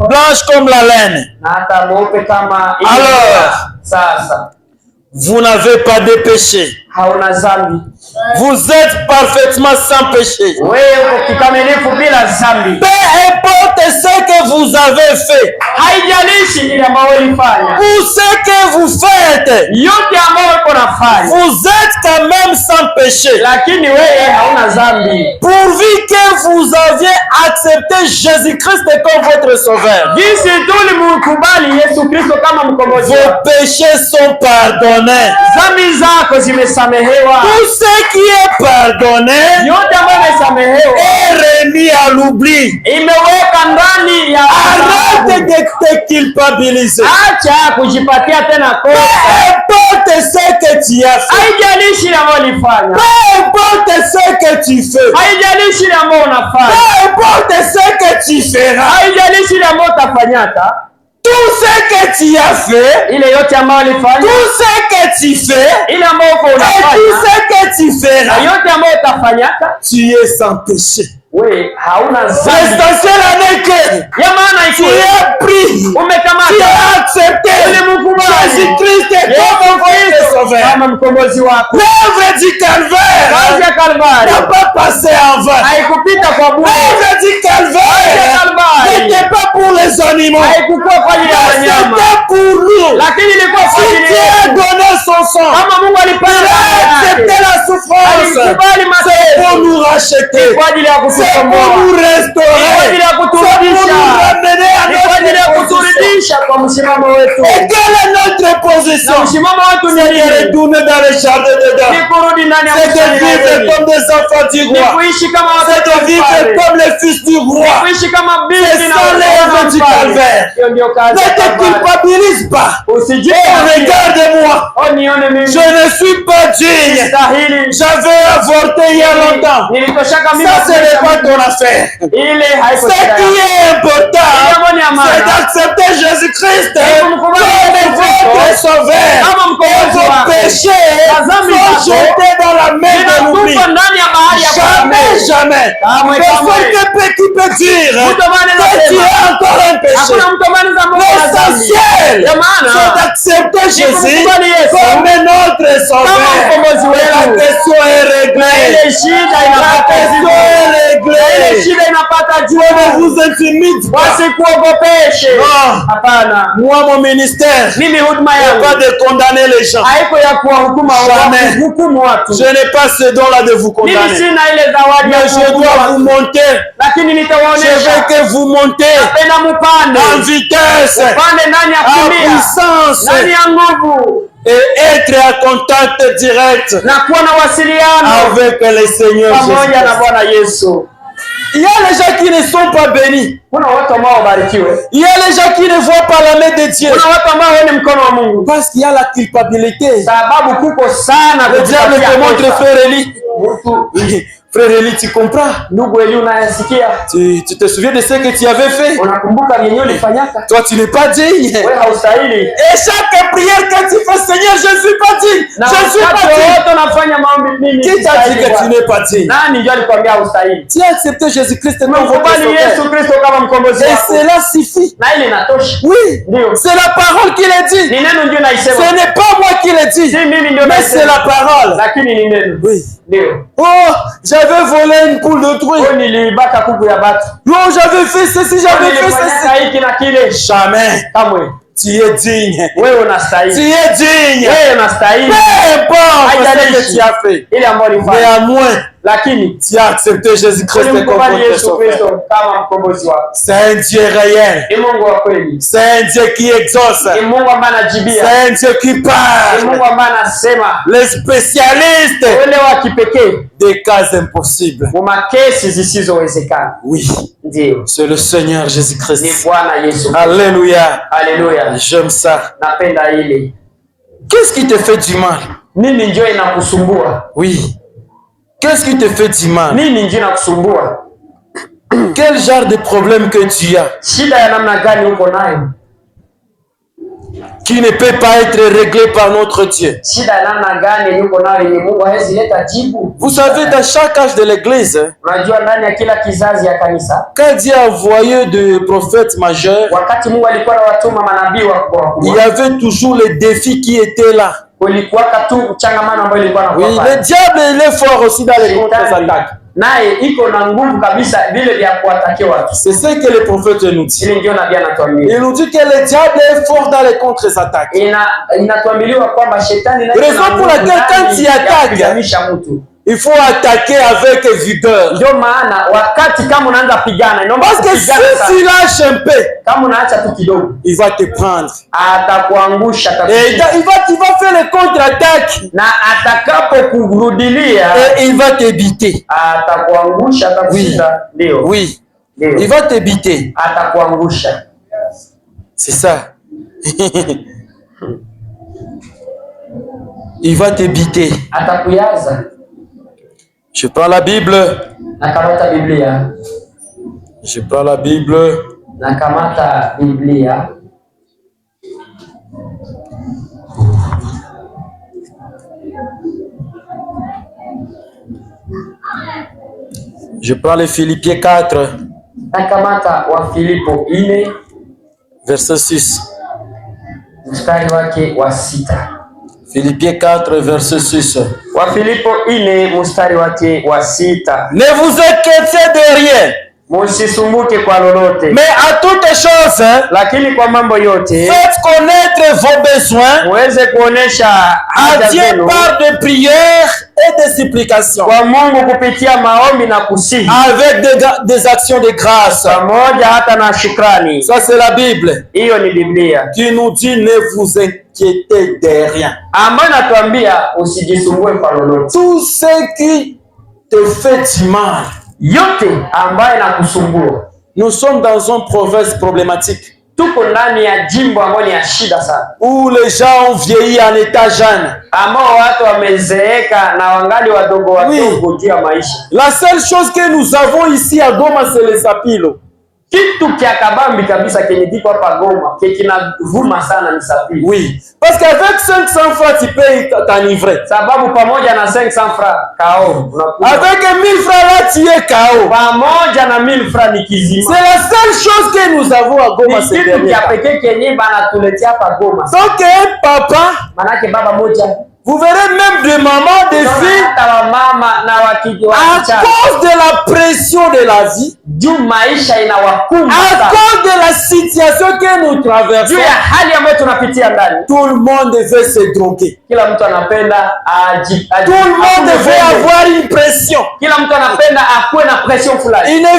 blanche comme la laine. Alors, vous n'avez pas de péché. hauna dhambi. Vous êtes parfaitement sans péché. Wewe uko kikamilifu bila dhambi. Peu importe ce que vous avez fait. Haijalishi ile ambayo ulifanya. Ou ce que vous faites. Yote ambayo uko nafanya. Vous êtes quand même sans péché. Lakini wewe hauna dhambi. Pourvu que vous aviez accepté Jésus-Christ comme votre sauveur. Jinsi tulimkubali Yesu Kristo kama mkombozi. Vos péchés sont pardonnés. Dhambi zako zimesamehewa. Tout ce qui est pardonné yote ambayo imesamehewa est remis à l'oubli. Imeweka ndani ya arrête de te culpabiliser. Acha kujipatia tena kosa. Peu importe ce que tu as fait. Haijalishi ambayo ulifanya. Peu importe ce que tu fais. Haijalishi ambayo unafanya. Peu importe ce que tu feras. Haijalishi ambayo utafanyaka. Tout ce que tu as fait, ile yote ambayo ulifanya, tout ce que tu fais, ile ambayo unafanya, et tout ce que tu feras, yote ambayo utafanyaka, tu es sans péché. We hauna dhambi. L'essentiel en est que ya maana iko tu as pris, umekamata, tu as accepté Jésus-Christ comme ton sauveur. Kama mkombozi wako. L'œuvre du calvaire n'a pas passé en vain. Haikupita kwa bure. L'œuvre du calvaire n'était pas pour les animaux. Haikuwa kwa ajili ya wanyama. C'était pour nous. Lakini ilikuwa kwa ajili yetu. Dieu a donné son sang. Kama Mungu alipenda, il a accepté la souffrance. C'est pour nous racheter. Kwa ajili ya c'est pour nous restaurer. Kwa ajili ya kuturudisha. Ramener à kwa ajili ya kuturudisha kwa msimamo wetu. Et quelle est notre position? Msimamo wetu ni retourner dans le jardin de Dieu. C'est de vivre comme des enfants du roi. C'est de vivre comme les fils du roi. C'est ça l'œuvre du calvaire. Ne te culpabilise pas. Regarde-moi. Je ne suis pas digne. J'avais avorté il y a longtemps. Ça, ce n'est pas ton affaire. Ce qui est important, c'est d'accepter Jésus-Christ comme votre sauveur. Et vos péchés sont jetés dans la main de l'oubli. Jamais, jamais. Personne qui peut dire que tu es encore un péché. L'essentiel, c'est d'accepter Jésus comme notre sauveur. Et la question est réglée. La question est réglée. Ne vous intimide pas. Moi, mon ministère n'est pas de condamner les gens. Jamais. Je n'ai pas ce don-là de vous condamner. Mais je dois vous monter. Je veux que vous montez en vitesse, en puissance, et être en contact direct avec le Seigneur Jésus. Il y a les gens qui ne sont pas bénis. Il y a les gens qui ne voient pas la main de Dieu. Parce qu'il y a la culpabilité. Le diable te montre, frère Eli. Frère Eli, tu comprends? Tu te souviens de ce que tu avais fait? Toi, tu n'es pas digne. Et chaque prière que tu fais, Seigneur, je ne suis pas digne. Je ne suis pas digne. Qui t'a dit que tu n'es pas digne? Tu as accepté Jésus-Christ comme votre sauveur. Et cela suffit. Oui, c'est la parole qui l'a dit. Ce n'est pas moi qui l'ai dit, mais c'est la parole. Oui. Oh, j'avais volé une poule d'autrui. Oh, j'avais fait ceci, j'avais fait ceci. Jamais. Tu es digne. Tu es digne. Peu importe ce que tu as fait. Néanmoins, tu as accepté Jésus-Christ comme votre sauveur. C'est un Dieu réel. C'est un Dieu qui exauce. C'est un Dieu qui parle. Le spécialiste des cas impossibles. Oui. C'est le Seigneur Jésus-Christ. Alléluia. J'aime ça. Qu'est-ce qui te fait du mal? Oui. Qu'est-ce qui te fait du mal? Quel genre de problème que tu as qui ne peut pas être réglé par notre Dieu? Vous savez, dans chaque âge de l'église, quand Dieu a envoyé des prophètes majeurs, il y avait toujours les défis qui étaient là. kulikuwaka tu mchangamano ambao ilikuwa na Oui, le diable il est fort aussi dans les contre-attaques. Naye iko na nguvu kabisa vile vya kuatakia watu. C'est ce que le prophète nous dit. Ile ndio nabii anatuambia. Il nous dit que le diable est fort dans les contre-attaques. Inatuambiliwa kwamba shetani naye raison pour laquelle quand il attaque, il faut attaquer avec vigueur. Ndio maana wakati kama unaanza pigana, inaomba parce que si tu lâches un peu, kama unaacha tu kidogo, il va te prendre. Atakuangusha et il va faire le contre-attaque. Na atakapokurudilia, et il va te biter. Atakuangusha, atakushinda. Ndio. Oui. Il va te biter. Atakuangusha. C'est ça. Il va te biter. Atakuyaza. Je prends la Bible. Nakamata Biblia. Je prends la Bible. Nakamata Biblia. Je prends les Philippiens 4. Nakamata wa Filipo 4. Verset 6. Mstari wake wa 6. Philippiens 4, verset 6. Wa Filipo 4 mstari wake wa 6. Ne vous inquiétez de rien. Msisumbuke kwa lolote. Mais à toutes choses, lakini kwa mambo yote, faites connaître vos besoins. Muweze kuonesha à Dieu par de prières et de supplications. Kwa Mungu kupitia maombi na kusihi. Avec des actions de grâce. Pamoja hata na shukrani. Ça c'est la Bible. Hiyo ni Biblia. Qui nous dit ne vous inquiétez de rien. Ambayo natuambia usijisumbue kwa lolote. Tout ce qui te fait du mal, yote ambayo inakusumbua. Nous sommes dans un province problématique. Tuko ndani ya jimbo ambalo ni ya shida sana. Où les gens ont vieilli en état jeune. Ambao watu wamezeeka na wangali wadogo juu ya maisha. La seule chose que nous avons ici à Goma c'est les sapilo. Kitu kia kabambi kabisa kenye kiko hapa Goma, kinavuma sana ni sapilo. Oui, parce qu'avec 500 francs tu peux t'enivrer. Sababu pamoja na 500 francs kao. Avec 1000 francs là tu es kao. Pamoja na 1000 francs ni kizima. C'est la seule chose que nous avons à Goma c'est kitu kia pekee kenye banatuletea hapa Goma. Donc papa, manake baba moja, vous verrez même des mamans, des filles, à cause de la pression de la vie, à cause de la situation que nous traversons, tout le monde veut se droguer. Tout le monde veut avoir une pression. Il ne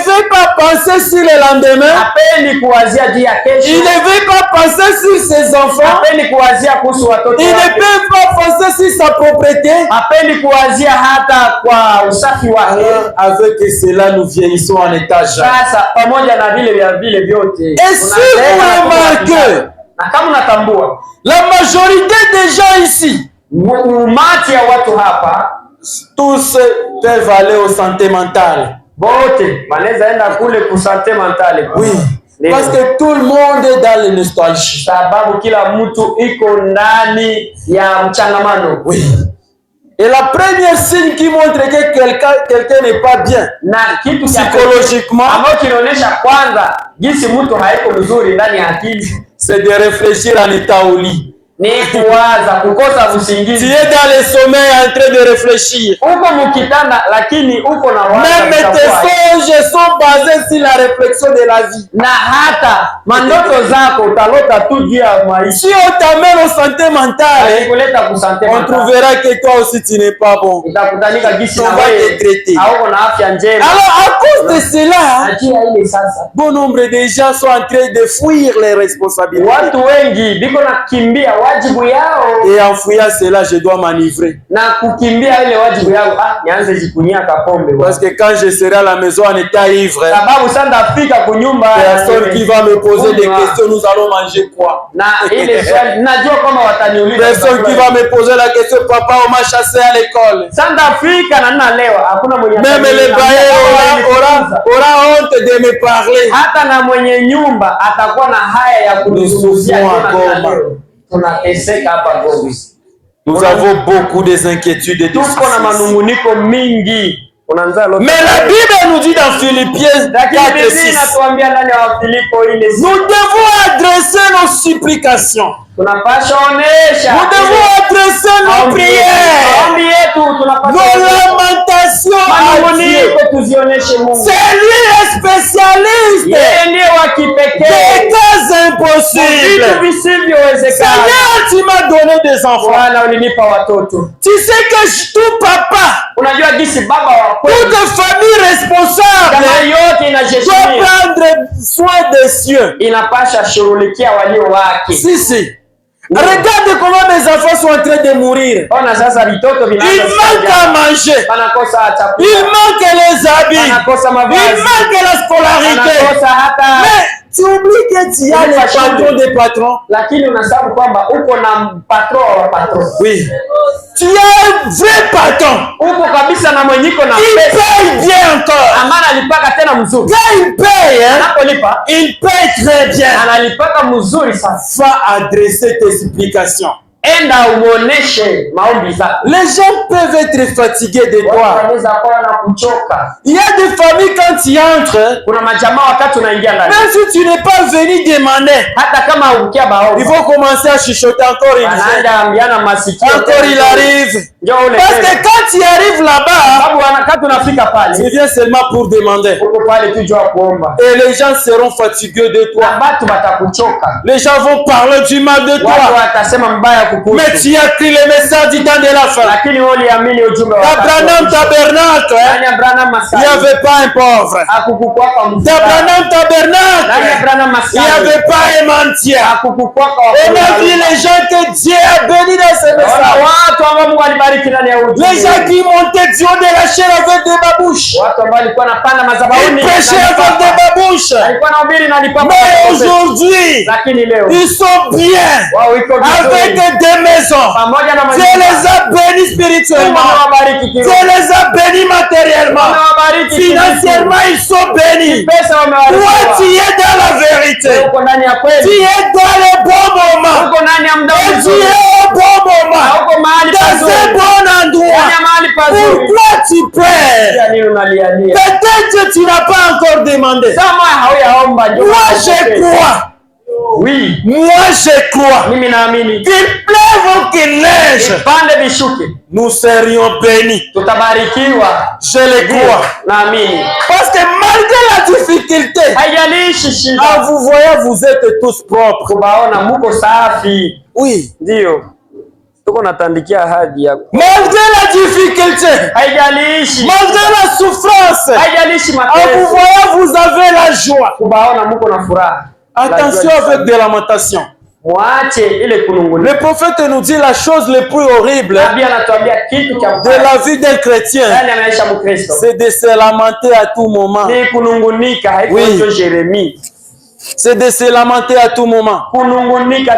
veut pas penser sur le lendemain. Il ne veut pas penser sur ses enfants. Il ne peut pas penser sur sa propriété. Avec cela, nous vieillissons en étage. Et si vous remarquez, la majorité des gens ici, tous peuvent aller au santé mentale. Oui. Parce que tout le monde est dans le nostalgie. Oui. Et la première signe qui montre que quelqu'un n'est pas bien psychologiquement, c'est de réfléchir en état au lit. Tu es dans le sommeil en train de réfléchir. Même tes songes sont basés sur la réflexion de la vie. Si on t'amène au santé mentale, on trouvera que toi aussi tu n'es pas bon. On va te traiter. Alors à cause de cela, bon nombre de gens sont en train de fuir les responsabilités. Et en fouillant cela, je dois m'enivrer. Parce que quand je serai à la maison en état ivre, personne qui va me poser des questions, nous allons manger quoi? Personne qui va me poser la question, papa, on m'a chassé à l'école. Même les bailleurs aura honte de me parler. Nous souffrons encore. Nous avons beaucoup d'inquiétudes et de soucis. Mais la Bible nous dit dans Philippiens 4 et 6, nous devons adresser nos supplications Tunapaswa onesha. Nous devons adresser nos prières, nos lamentations à Dieu. C'est lui le spécialiste des cas impossibles. Seigneur, tu m'as donné des enfants. Tu sais que tout papa, toute famille responsable doit prendre soin des cieux. Si. Regarde comment mes enfants sont en train de mourir. Ils manquent à manger. Ils manquent les habits. Ils manquent la scolarité. Mais tu oublies que tu as les patrons des patrons. Oui. Tu as un vrai patron. Il paye bien encore. Quand il paye, il paye très bien. Va adresser tes supplications. Les gens peuvent être fatigués de toi. Il y a des familles quand tu entres, même si tu n'es pas venu demander, il faut commencer à chuchoter encore une fois. Encore il arrive. Parce que quand tu arrives là-bas, tu viens seulement pour demander. Et les gens seront fatigués de toi. Les gens vont parler du mal de toi. Mais tu as pris le message du temps de la fin. Abraham Tabernacle, il n'y avait pas un pauvre. Abraham Tabernacle, il n'y avait pas un mendiant. On a vu les gens que Dieu a bénis dans ce message. Les gens qui montaient du haut de la chair avec des babouches. Ils prêchaient avec des babouches. Mais aujourd'hui, ils sont bien avec des maisons. Dieu les a bénis spirituellement. Dieu les a bénis matériellement. Financièrement, ils sont bénis. Toi, tu es dans la vérité. Tu es dans le bon moment. Et tu es au bon moment. Dans un bon endroit. Pourquoi tu pleures? Peut-être que tu n'as pas encore demandé. Moi, je crois. Oui. Moi je crois qu'il pleuve ou qu'il neige, nous serions bénis. Je le crois. Parce que malgré la difficulté, en vous voyant, vous êtes tous propres. Oui. Malgré la difficulté, malgré la souffrance, en vous voyant, vous avez la joie. Attention avec des lamentations. Le prophète nous dit la chose la plus horrible de la vie d'un chrétien, c'est de se lamenter à tout moment. Oui. C'est de se lamenter à tout moment.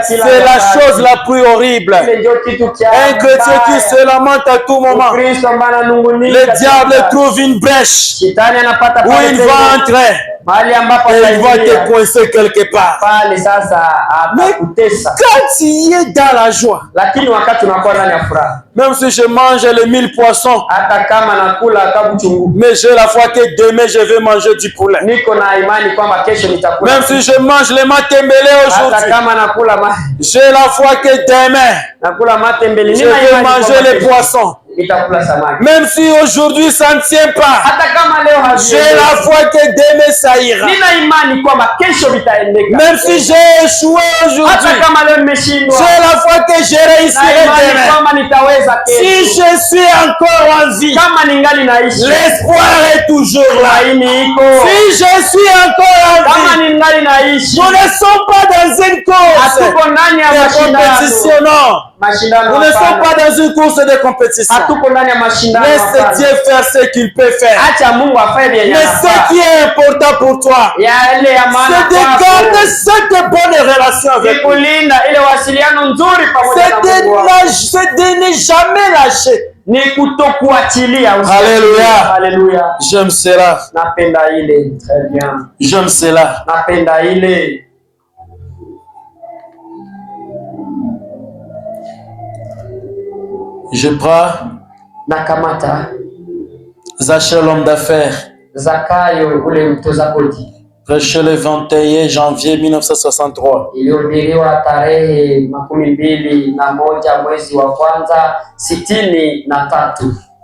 C'est la chose la plus horrible. Un chrétien qui se lamente à tout moment, le diable trouve une brèche où il va entrer. Et il va te coincer quelque part. Mais quand tu es dans la joie, même si je mange les 1000 poissons, mais j'ai la foi que demain je vais manger du poulet. Même si je mange les matembele aujourd'hui, j'ai la foi que demain je vais manger les poissons. Même si aujourd'hui ça ne tient pas, j'ai la foi que demain ça ira. Même si j'ai échoué aujourd'hui, j'ai la foi que je réussirai demain. Si je suis encore en vie, l'espoir est toujours là. Si je suis encore en vie, nous ne sommes pas dans une course de compétition, non. Nous ne sommes pas dans une course de compétition. Laisse Dieu faire ce qu'il peut faire. Mais ce qui est important pour toi, c'est de garder cette bonne relation avec lui. C'est de ne jamais lâcher. Alléluia. J'aime cela. J'aime cela. Je prends Zaché, l'homme d'affaires. Prêché le 21 janvier 1963. Ilihubiriwa tarehe 21 mwezi wa kwanza 63.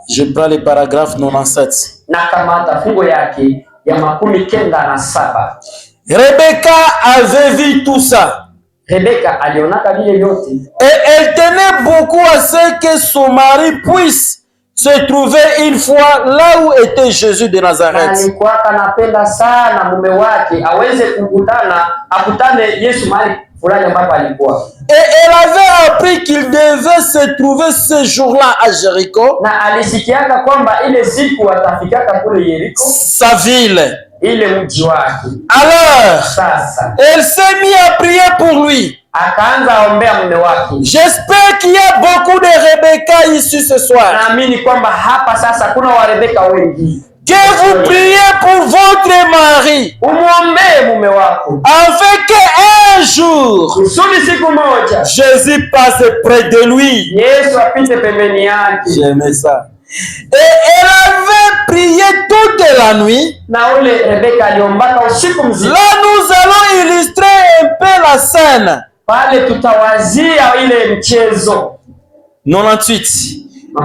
Je prends le paragraphe 97. Na kamata fungo yake ya 97. Rebecca avait vu tout ça. Rebecca alionaka vile vyote. Et elle tenait beaucoup à ce que son mari puisse se trouver une fois là où était Jésus de Nazareth. Alikuwa anapenda sana mume wake aweze akutane Yesu mahali fulani ambapo alikuwa. Et elle avait appris qu'il devait se trouver ce jour-là à Jéricho. Na alisikiaka kwamba ile siku atafikaka kule Yeriko. Sa ville. Ile mji wake. Alors, sasa elle s'est mise à prier pour lui. Akaanza ombea mume wake. J'espère qu'il y a beaucoup de Rebecca ici ce soir. Naamini kwamba hapa sasa kuna wa Rebecca wengi. Que vous priez pour votre mari. Umuombee mume wako. Afin qu'un jour, siku moja, Jésus passe près de lui. Yesu apite pembeni yake. J'aimais ça. Et elle avait prié toute la nuit. Na ule Rebecca aliombaka usiku mzima. Là nous allons illustrer un peu la scène. Pale tutawazia ile mchezo. 98.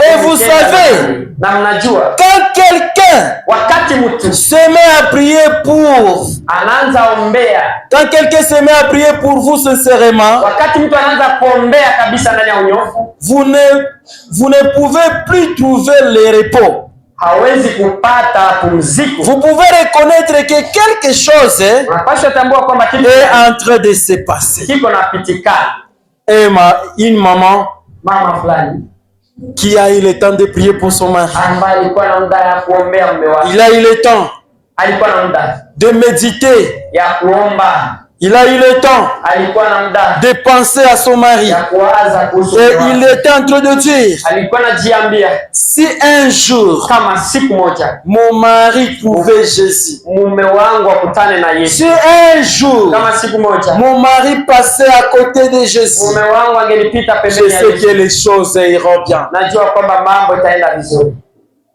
Et vous savez, quand quelqu'un se met à prier pour, quand quelqu'un se met à prier pour vous sincèrement, vous ne pouvez plus trouver le repos. Vous pouvez reconnaître que quelque chose est en train de se passer. Et une maman qui a eu le temps de prier pour son mari. Il a eu le temps de méditer. Il a eu le temps de penser à son mari. Et il était en train de dire, si un jour mon mari trouvait Jésus, si un jour mon mari passait à côté de Jésus, je sais que les choses iront bien.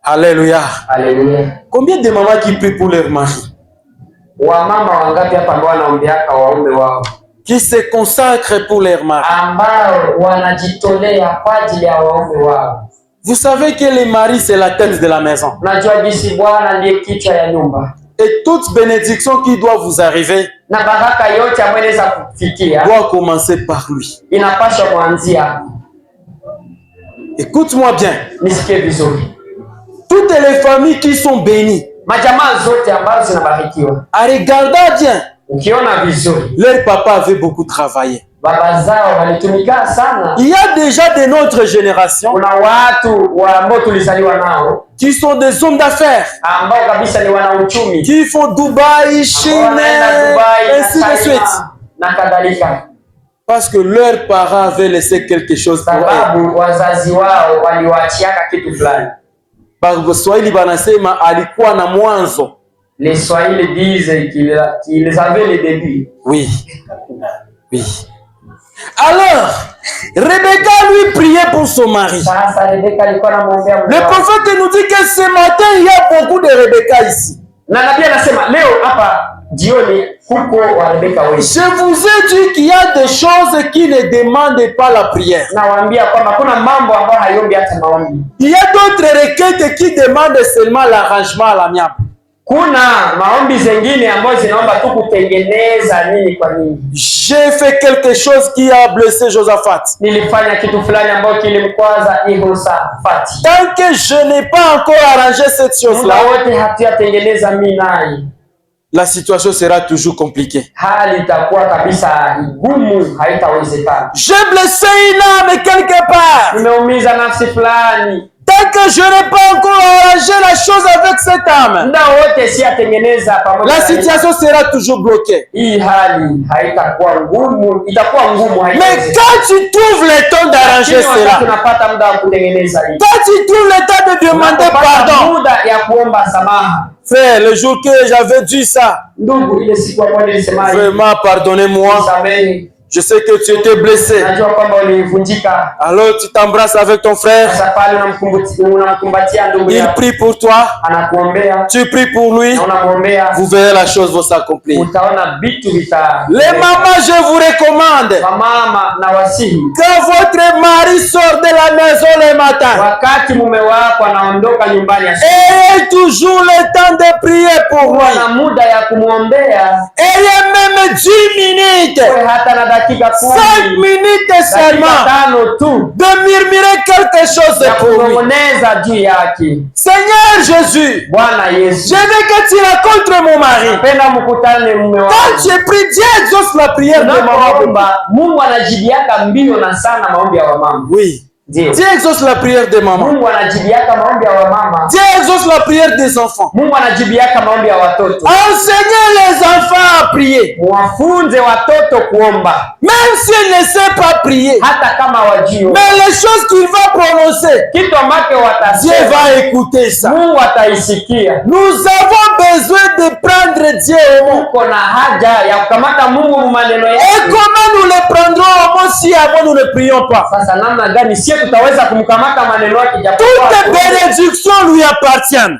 Alléluia. Combien de mamans qui prient pour leur mari? Wamama wangapi hapa ambao wanaombeaka waume wao, qui se consacrent pour leur mari, ambao wanajitolea kwa ajili ya waume wao. Vous savez que le mari c'est la tête de la maison. Najua jinsi bwana ndiye kichwa ya nyumba. Et toute bénédiction qui doit vous arriver, na baraka yote ambayo inaweza kufikia, doit commencer par lui. Inapaswa kuanzia. Écoute-moi bien. Nisikie vizuri. Toutes les familles qui sont bénies, majamaa zote ambazo zinabarikiwa, regarda bien, ukiona vizuri, leur papa avait beaucoup travaillé. Baba zao walitumika sana. Il y a déjà de notre génération, kuna watu ambao tulizaliwa nao, qui sont des hommes d'affaires, ambao kabisa ni wanauchumi, qui font Dubaï, Chine, ainsi de suite, na kadhalika. Parce que leurs parents avaient laissé quelque chose pour eux. Wazazi wao waliwaachiaka kitu fulani. Swahili banasema alikuwa na mwanzo. Les Swahili disent qu'ils avaient le début. Oui. Oui. Alors, Rebecca lui priait pour son mari. Le prophète nous dit que ce matin il y a beaucoup de Rebecca ici. Na nabii anasema leo hapa jioni huko wa Rebecca wengi. Je vous ai dit qu'il y a des choses qui ne demandent pas la prière. Nawaambia kwamba kuna mambo ambayo hayombi hata maombi. Il y a d'autres requêtes qui demandent seulement l'arrangement à l'amiable. Kuna maombi zingine ambazo zinaomba tu kutengeneza nini kwa nini. J'ai fait quelque chose qui a blessé Josaphat. Nilifanya kitu fulani ambacho kilimkwaza Josaphat. Tant que je n'ai pas encore arrangé cette chose-là, wote hatuyatengeneza mimi naye, la situation sera toujours compliquée. Hali itakuwa kabisa ngumu, haitawezekana. J'ai blessé une âme quelque part. Nimeumiza nafsi fulani. Tant que je n'ai pas encore arrangé la chose avec cette âme, la situation sera toujours bloquée. Mais quand tu trouves le temps d'arranger cela, quand tu trouves le temps de demander pardon, frère, le jour que j'avais dit ça, vraiment pardonnez-moi, Je sais que tu étais blessé. Alors tu t'embrasses avec ton frère. Il prie pour toi. Tu pries pour lui. Vous verrez la chose va s'accomplir. Les mamans, je vous recommande, quand votre mari sort de la maison le matin, ayez toujours le temps de prier pour lui. Ayez même 10 minutes, 5 minutes seulement, de murmurer quelque chose pour lui. Seigneur Jésus, je veux que tu rencontres mon mari. Quand j'ai prié, Dieu exauce la prière de maman. Oui. Dieu exauce la prière des mamans. Dieu exauce la prière des enfants. Enseignez les enfants à prier. Même s'ils ne savent pas prier, mais les choses qu'il va prononcer, Dieu va écouter ça. Nous avons besoin de prendre Dieu au mot. Et comment nous le prendrons au mot si avant nous ne prions pas? Toutes les bénédictions lui appartiennent.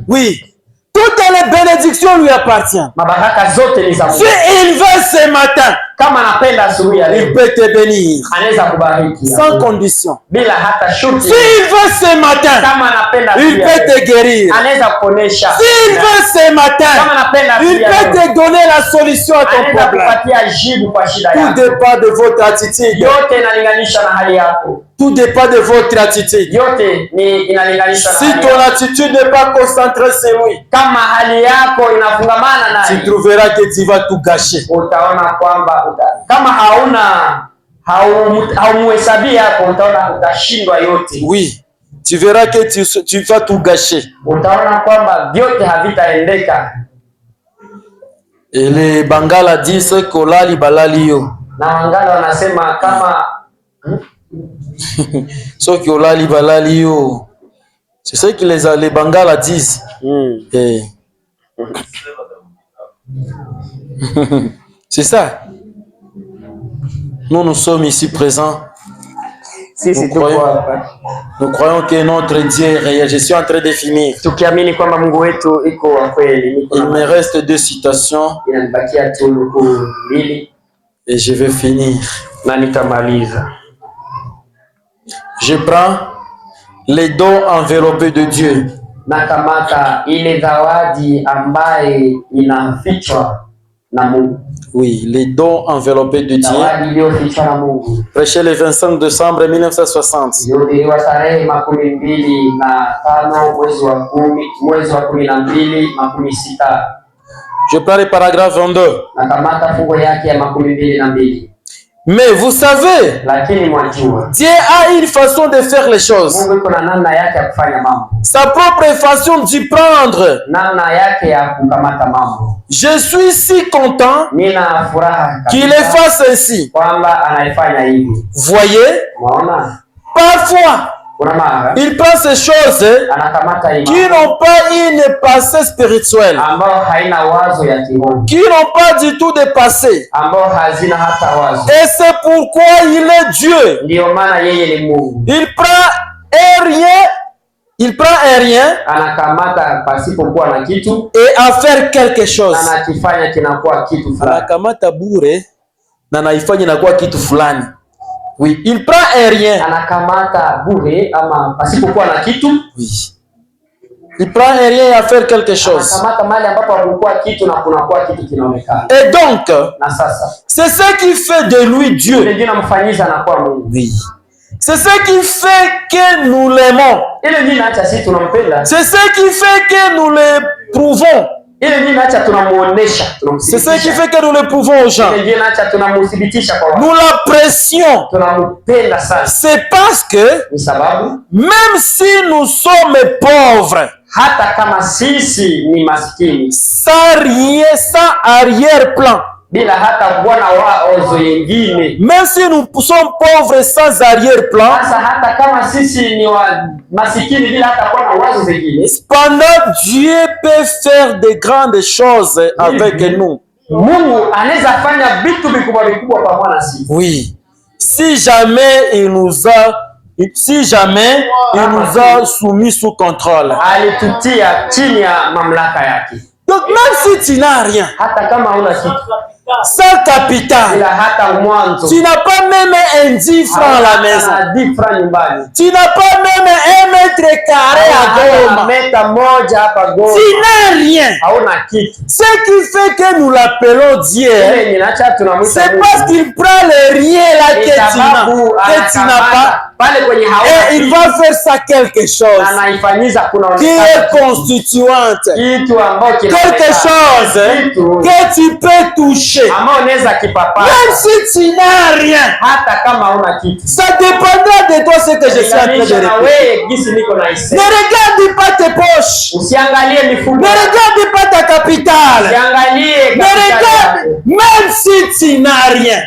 Oui. Toutes les bénédictions lui appartiennent. Si il veut ce matin, il peut te bénir sans condition. Si il veut ce matin, il peut te guérir. Si il veut ce matin, il peut te donner la solution à ton problème. Tout dépend de votre attitude. Tout dépend de votre attitude. Si ton attitude n'est pas concentrée sur lui, tu trouveras que tu vas tout gâcher. Oui, tu verras que tu vas tout gâcher. Et les Bangala disent kolali balali yo. Soki olali balali yo. C'est ce que les Bangala disent. C'est ça. Nous sommes ici présents. Nous croyons que notre Dieu est réel. Je suis en train de finir. Il me reste 2 citations. Et je vais finir. Je prends les dons enveloppés de Dieu. Oui, les dons enveloppés de Dieu. Prêché le 25 décembre 1960. Je prends le paragraphe 22. Mais vous savez, Dieu a une façon de faire les choses. Sa propre façon d'y prendre. Je suis si content qu'il le fasse ainsi. Voyez, parfois, il prend ces choses qui n'ont pas une passé spirituelle, qui n'ont pas du tout de passé. Et c'est pourquoi il est Dieu. Il prend un rien et à faire quelque chose. Anakamata bure na naifanya inakuwa kitu fulani. Oui, il prend un rien. Oui. Il prend un rien à faire quelque chose. Et donc, c'est ce qui fait de lui Dieu. Oui. C'est ce qui fait que nous l'aimons. C'est ce qui fait que nous le prouvons. C'est ce qui fait que nous le prouvons aux gens. Nous l'apprécions. C'est parce que même si nous sommes pauvres, sans rien, sans arrière-plan, même si nous sommes pauvres sans arrière-plan, cependant Dieu peut faire de grandes choses avec nous. Mungu anaweza fanya vitu vikubwa vikubwa pamoja na sisi. Oui. Si jamais il nous a soumis sous contrôle. Alitutia chini ya mamlaka yake. Donc même si tu n'as rien, hata kama huna kitu, sans capital, tu n'as pas même un 10 francs à la maison, tu n'as pas même 1 mètre carré à Goma, tu n'as rien. Ce qui fait que nous l'appelons Dieu, c'est parce qu'il prend le rien là que tu n'as pas, et il va faire ça quelque chose qui est constituante, quelque chose que tu peux toucher. Même si tu n'as rien, ça dépendra de toi ce que je suis en train de répéter. Ne regarde pas tes poches, ne regarde pas ta capitale, ne regarde, même si tu n'as rien,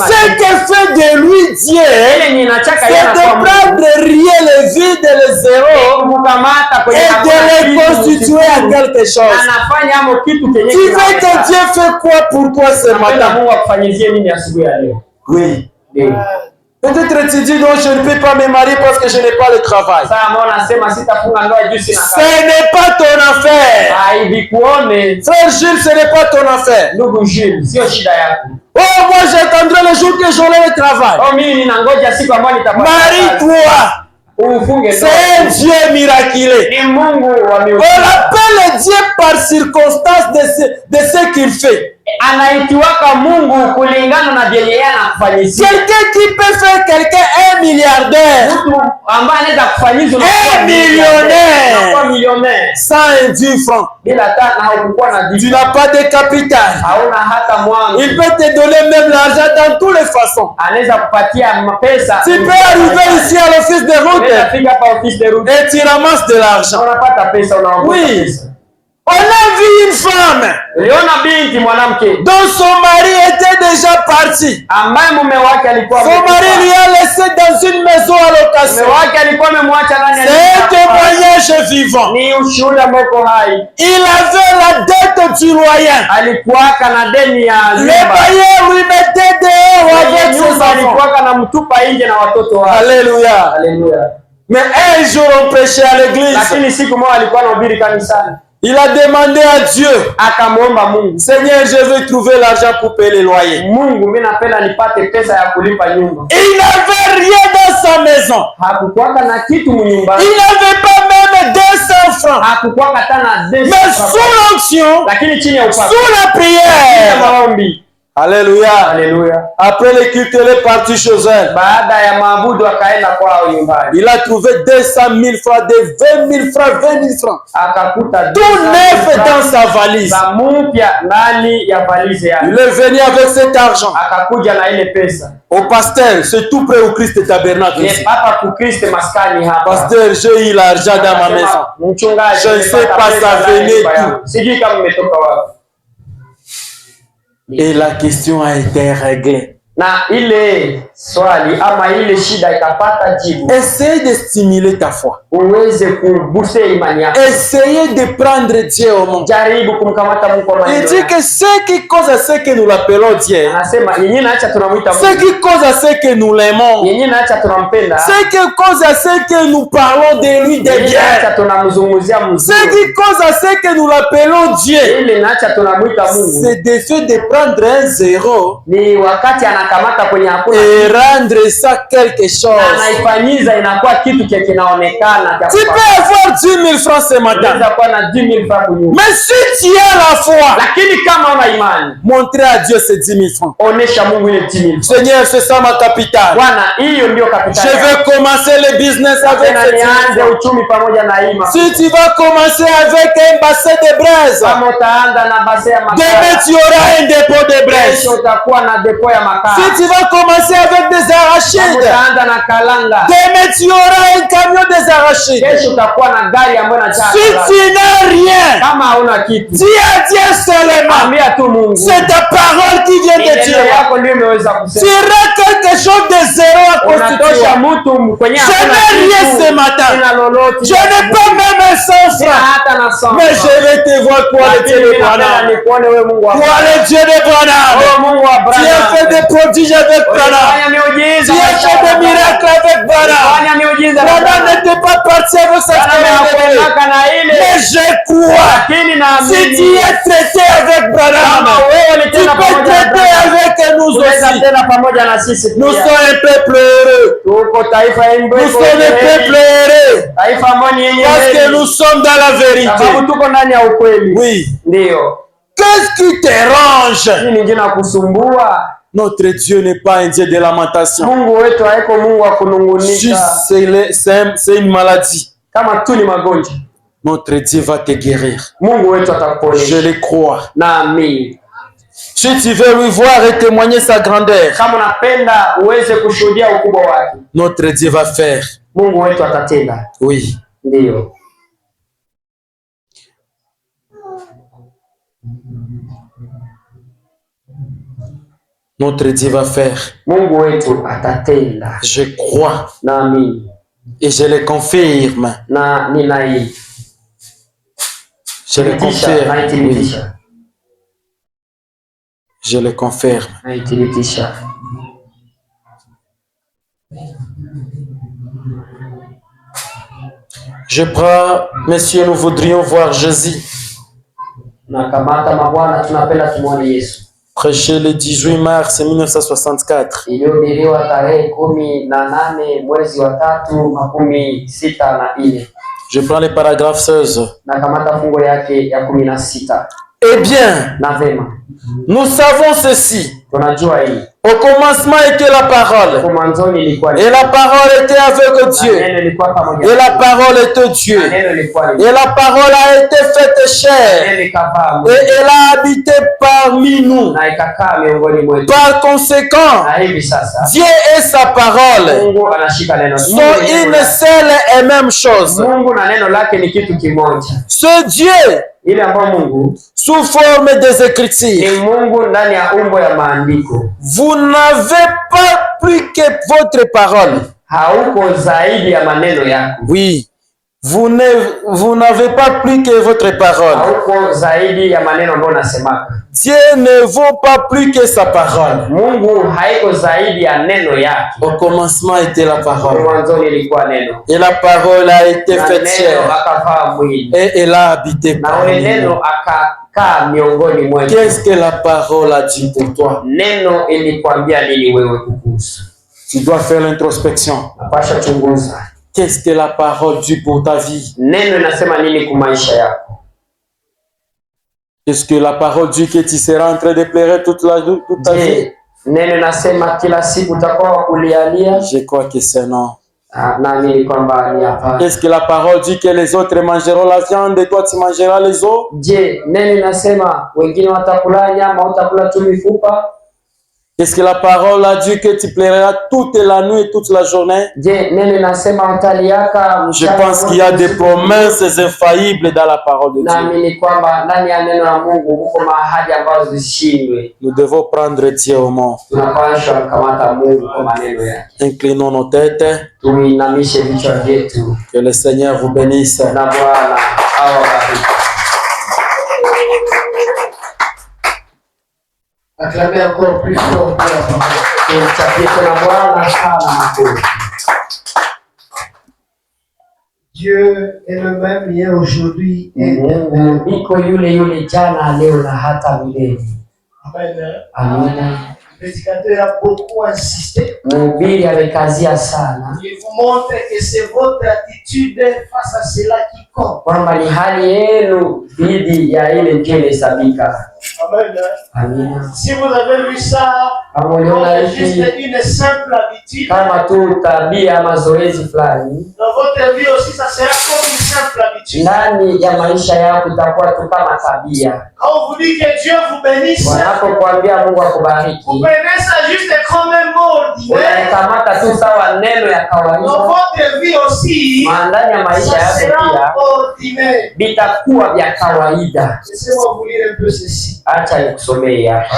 ce que fait de lui Dieu, c'est de prendre rien, le vide, le zéro, et de le constituer à quelque chose. Tu veux que Dieu fait quoi pour toi ce matin? Oui. Peut-être tu dis non, je ne peux pas me marier parce que je n'ai pas le travail. Ce n'est pas ton affaire. Frère Jules, ce n'est pas ton affaire. Oh, moi j'attendrai le jour que j'aurai le travail. Marie-toi. C'est un Dieu miraculeux. On l'appelle Dieu par circonstance de ce qu'il fait. Quelqu'un qui peut faire quelqu'un un milliardaire, un millionnaire, sans un 10 francs. Tu n'as pas de capital. Il peut te donner même l'argent dans toutes les façons. Tu peux arriver ici à l'office de route et tu ramasses de l'argent. Oui. On a vu une femme dont son mari était déjà parti. Son mari lui a laissé dans une maison à location. C'est un témoignage vivant. Il avait la dette du loyer. Le bailleur lui mettait dehors avec ses enfants. Alléluia. Mais un jour on prêchait à l'église. Il a demandé à Dieu, Seigneur, je veux trouver l'argent pour payer les loyers. Il n'avait rien dans sa maison. Il n'avait pas même 200 francs. Mais sous l'onction, sous la prière, Alléluia. Après le culte, il est parti chez elle. Il a trouvé 200 000 francs, 20 000 francs, 20 000 francs. Tout neuf dans sa valise. Il est venu avec cet argent. Au pasteur, c'est tout près au Christ Tabernacle. Pasteur, j'ai eu l'argent dans ma maison. Je ne sais pas, ça venait tout. Et la question a été réglée. Essaye de stimuler ta foi. Essayez de prendre Dieu au monde. Il dit que ce qui cause à ce que nous l'appelons Dieu, ce qui cause à ce que nous l'aimons, ce qui cause à ce que nous parlons de lui de bien, ce qui cause à ce que nous l'appelons Dieu, c'est de fait de prendre un zéro et rendre ça quelque chose. Tu peux avoir 10 000 francs ce matin. Mais si tu as la foi, montrer à Dieu ces 10 000 francs. Seigneur, c'est ça ma capitale. Je veux commencer le business avec ces 10 000 francs. Si tu vas commencer avec un bassin de braise, demain tu auras un dépôt de braise. Si tu vas commencer avec des arachides, demain tu auras un camion des arachides. Si tu n'as rien, dis à Dieu seulement. C'est ta parole qui vient de Dieu. Tu auras quelque chose de zéro à constituer. Je n'ai rien ce matin. Je n'ai pas même un 100 francs. Mais je vais te voir toi le Dieu de Branham. Toi le Dieu de Branham. Tu as fait des prodiges avec Branham. Tu as fait des miracles avec Branham. Branham n'était pas parti avec cette communauté. Mais je crois. Si tu es traité avec Branham, tu peux traiter avec nous aussi. Nous sommes un peuple heureux. Nous sommes un peuple heureux. Parce que nous sommes dans la vérité. Oui. Qu'est-ce qui te range? Notre Dieu n'est pas un Dieu de lamentation. Juste, c'est une maladie. Notre Dieu va te guérir. Je le crois. Si tu veux lui voir et témoigner sa grandeur, notre Dieu va faire. Oui. Notre Dieu va faire. Je crois. Et je le confirme. Je le confirme. Oui. Je le confirme. Je prie, messieurs, nous voudrions voir Jésus. Prêché le 18 mars 1964. Je prends le paragraphe 16. Eh bien, nous savons ceci. Au commencement était la parole. Et la parole était avec Dieu. Et la parole était Dieu. Et la parole a été faite chair. Et elle a habité parmi nous. Par conséquent, Dieu et sa parole sont une seule et même chose. Ce Dieu, sous forme des Écritures, vous n'avez pas plus que votre parole. Oui. Vous n'avez pas plus que votre parole. Dieu ne vaut pas plus que sa parole. Au commencement était la parole. Et la parole a été faite chair. Et elle a habité parmi nous. Qu'est-ce que la parole a dit pour toi? Tu dois faire l'introspection. Qu'est-ce que la parole dit pour ta vie? Est-ce que la parole dit que tu seras en train de pleurer toute ta vie? Je crois que c'est non. Est-ce que la parole dit que les autres mangeront la viande et toi tu mangeras les os? Est-ce que la parole a dit que tu pleureras toute la nuit et toute la journée? Je pense qu'il y a des promesses infaillibles dans la parole de Dieu. Nous devons prendre Dieu au mot. Inclinons nos têtes. Que le Seigneur vous bénisse. Acclamez encore plus fort. Dieu est le même hier, aujourd'hui et demain. Amen. Le prédicateur a beaucoup insisté. Il vous montre que c'est votre attitude face à cela qui compte. Amen. Si vous avez lu ça, c'est juste une simple habitude. Dans votre vie aussi, ça sera comme une simple habitude. ndani ya maisha yako itakuwa tu kama tabia. Quand on vous dit que Dieu vous bénisse, wanapokuambia Mungu akubariki, vous prenez ça juste comme un mot ordinaire. Unakamata tu sawa neno ya kawaida. Dans votre vie aussi, ndani ya maisha yako pia bitakuwa vya kawaida. Laissez-moi vous lire un peu ceci. Acha nikusomee hapa.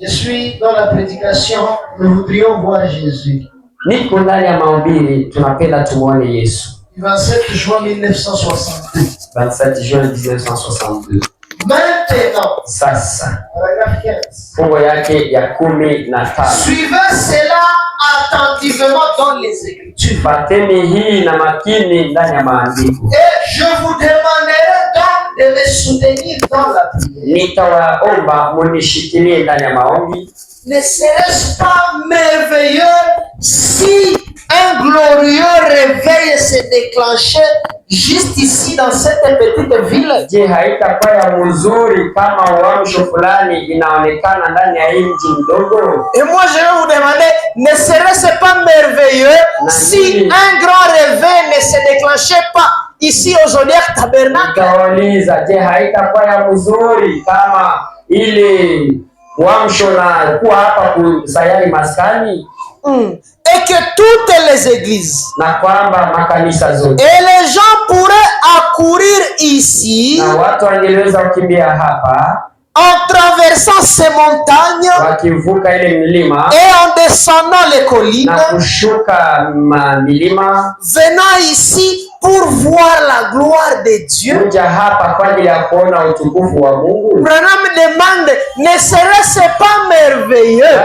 Je suis dans la prédication, nous voudrions voir Jésus. Niko ndani ya mahubiri, tunapenda tumuone Yesu. 27 juin 1962. 27 juin 1962. Maintenant, sasa, paragraphe 15. fungo yake ya 15. Suivez cela attentivement dans les Écritures. Fateni hii na makini ndani ya maandiko. Et je vous demanderai donc de me soutenir dans la prière. Nitawaomba munishikilie ndani ya maombi. Ne serait-ce pas merveilleux si un glorieux réveil se déclenchait juste ici dans cette petite ville? Je, haitakuwa ya mzuri kama uamsho fulani inaonekana ndani ya hii mji mdogo? Et moi je vais vous demander, ne serait-ce pas merveilleux si un grand réveil ne se déclenchait pas ici au Zodiac Tabernacle? Nikauliza, je, haitakuwa ya mzuri kama ile uamsho na kuwa hapa kusayari maskani? Et que toutes les églises na kwamba makanisa zote et les gens pourraient accourir ici na watu wangeweza kukimbia hapa en traversant ces montagnes wakivuka ile milima et en descendant les collines na kushuka milima venant ici pour voir la gloire de Dieu. Kuja hapa kwa ajili ya kuona utukufu wa Mungu. Branham demande, ne serait-ce pas merveilleux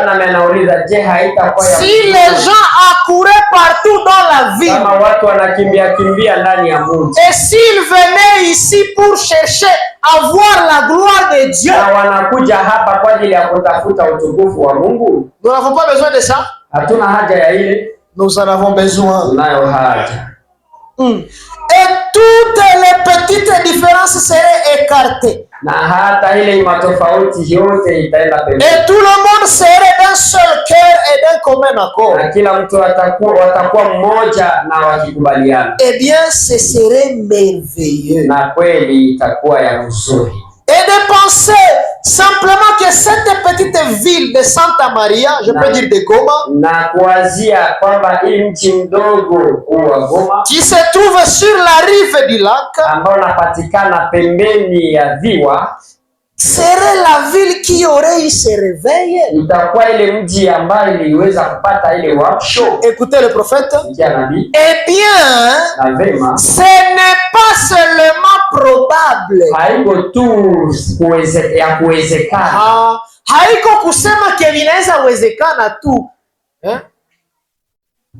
je, haitakuwa si les gens accouraient partout dans la ville kama watu wanakimbia ndani ya mji et s'ils venaient ici pour chercher à voir la gloire de Dieu? Na wanakuja hapa kwa ajili ya kutafuta utukufu wa Mungu. Nous n'avons pas besoin de ça. Hatuna haja ya ile. Nous en avons besoin. Tunayo haja. Et toutes les petites différences seraient écartées. Na hata ile matofauti yote itaenda pembeni. Et tout le monde serait d'un seul cœur et d'un commun accord. Na kila mtu watakuwa mmoja na wakikubaliana. Eh bien, ce serait merveilleux. Na kweli itakuwa ya nzuri. Et de penser simplement que cette petite ville de Santa Maria, je peux dire de Goma, na kuanzia kwamba hii mji mdogo wa Goma qui se trouve sur la rive du lac, ambao unapatikana pembeni ya ziwa, serait la ville qui aurait eu ce réveil. Itakuwa ile mji ambayo iliweza kupata ile uamsho. Écoutez le prophète. Eh bien, ce n'est pas seulement probable. Haiko tu kuwezekana. Haiko kusema ke vinaweza wezekana tu.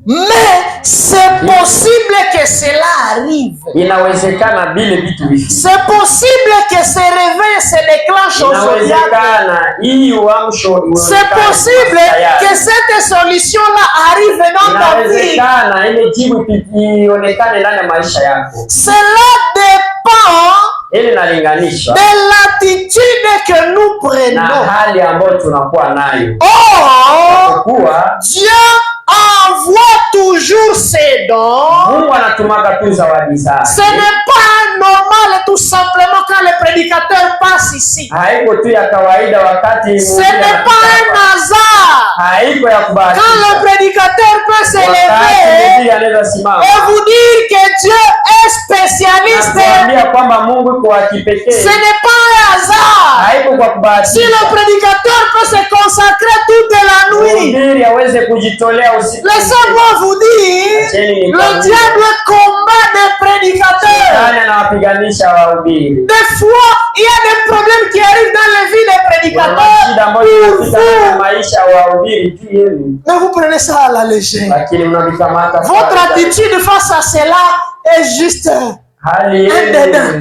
Mais c'est possible que cela arrive. Inawezekana bile vitu hivi. C'est possible que ce réveil se déclenche au Zodiac. C'est possible que cette solution-là arrive dans ta vie. Cela dépend de l'attitude que nous prenons. Oh, Dieu envoie toujours ses dons. Ce n'est pas normal tout simplement quand le prédicateur passe ici. Ce n'est pas un hasard quand le prédicateur peut s'élever et vous dire que Dieu est spécialiste. Ce n'est pas un hasard si le prédicateur peut se consacrer toute la nuit. Laissez-moi vous dire, le diable combat des prédicateurs. Des fois, il y a des problèmes qui arrivent dans la vie des prédicateurs. Mais vous prenez ça à la légère. Votre attitude face à cela est juste un dédain.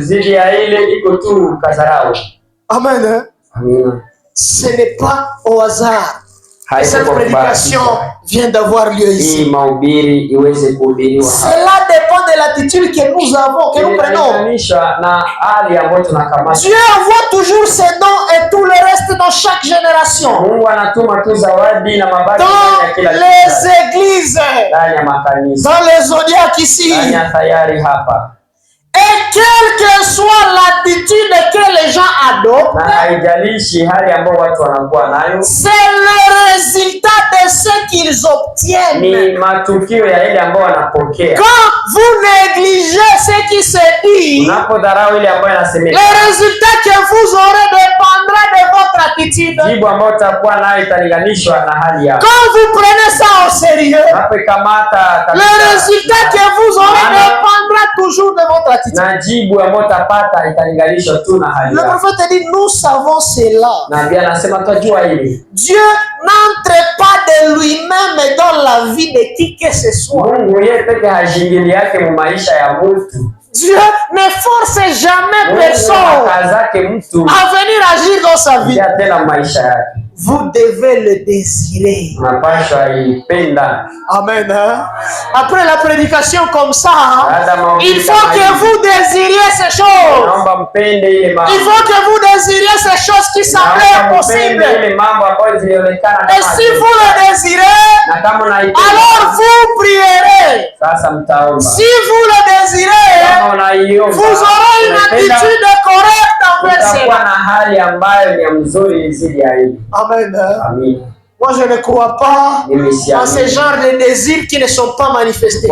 Amen. Ce n'est pas au hasard. Cette prédication vient d'avoir lieu ici. Cela dépend de l'attitude que nous avons, que nous prenons. Dieu envoie toujours ses dons et tout le reste dans chaque génération. Dans les églises, dans les zodiacs ici. Et quelle que soit l'attitude que les gens adoptent, c'est le résultat de ce qu'ils obtiennent. Quand vous négligez ce qui se dit, le résultat que vous aurez dépendra de votre attitude. Quand vous prenez ça au sérieux, le résultat que vous aurez dépendra toujours de votre attitude. Le prophète dit, nous savons cela. Dieu n'entre pas de lui-même dans la vie de qui que ce soit. Dieu ne force jamais personne à venir agir dans sa vie. Vous devez le désirer. Amen. Après la prédication comme ça, il faut que vous désiriez ces choses. Il faut que vous désiriez ces choses qui semblaient impossibles. Et si vous le désirez, alors vous prierez. Si vous le désirez, vous aurez une attitude correcte envers cela. Amen. Moi, je ne crois pas en ce genre de désirs qui ne sont pas manifestés.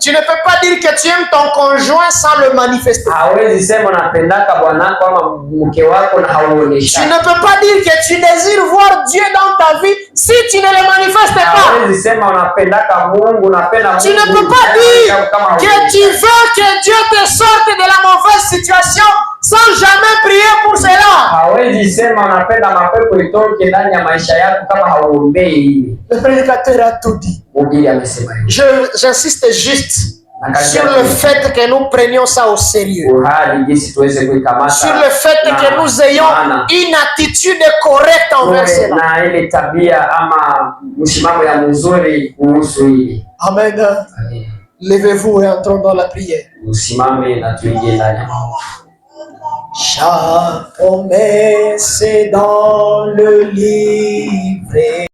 Tu ne peux pas dire que tu aimes ton conjoint sans le manifester. Tu ne peux pas dire que tu désires voir Dieu dans ta vie si tu ne le manifestes pas. Tu ne peux pas dire que tu veux que Dieu te sorte de la mauvaise situation sans jamais prier pour cela. Le prédicateur a tout dit. J'insiste juste sur le fait que nous prenions ça au sérieux. Sur le fait que nous ayons une attitude correcte envers cela. Amen. Levez-vous et entrons dans la prière. Chaque promesse dans le livre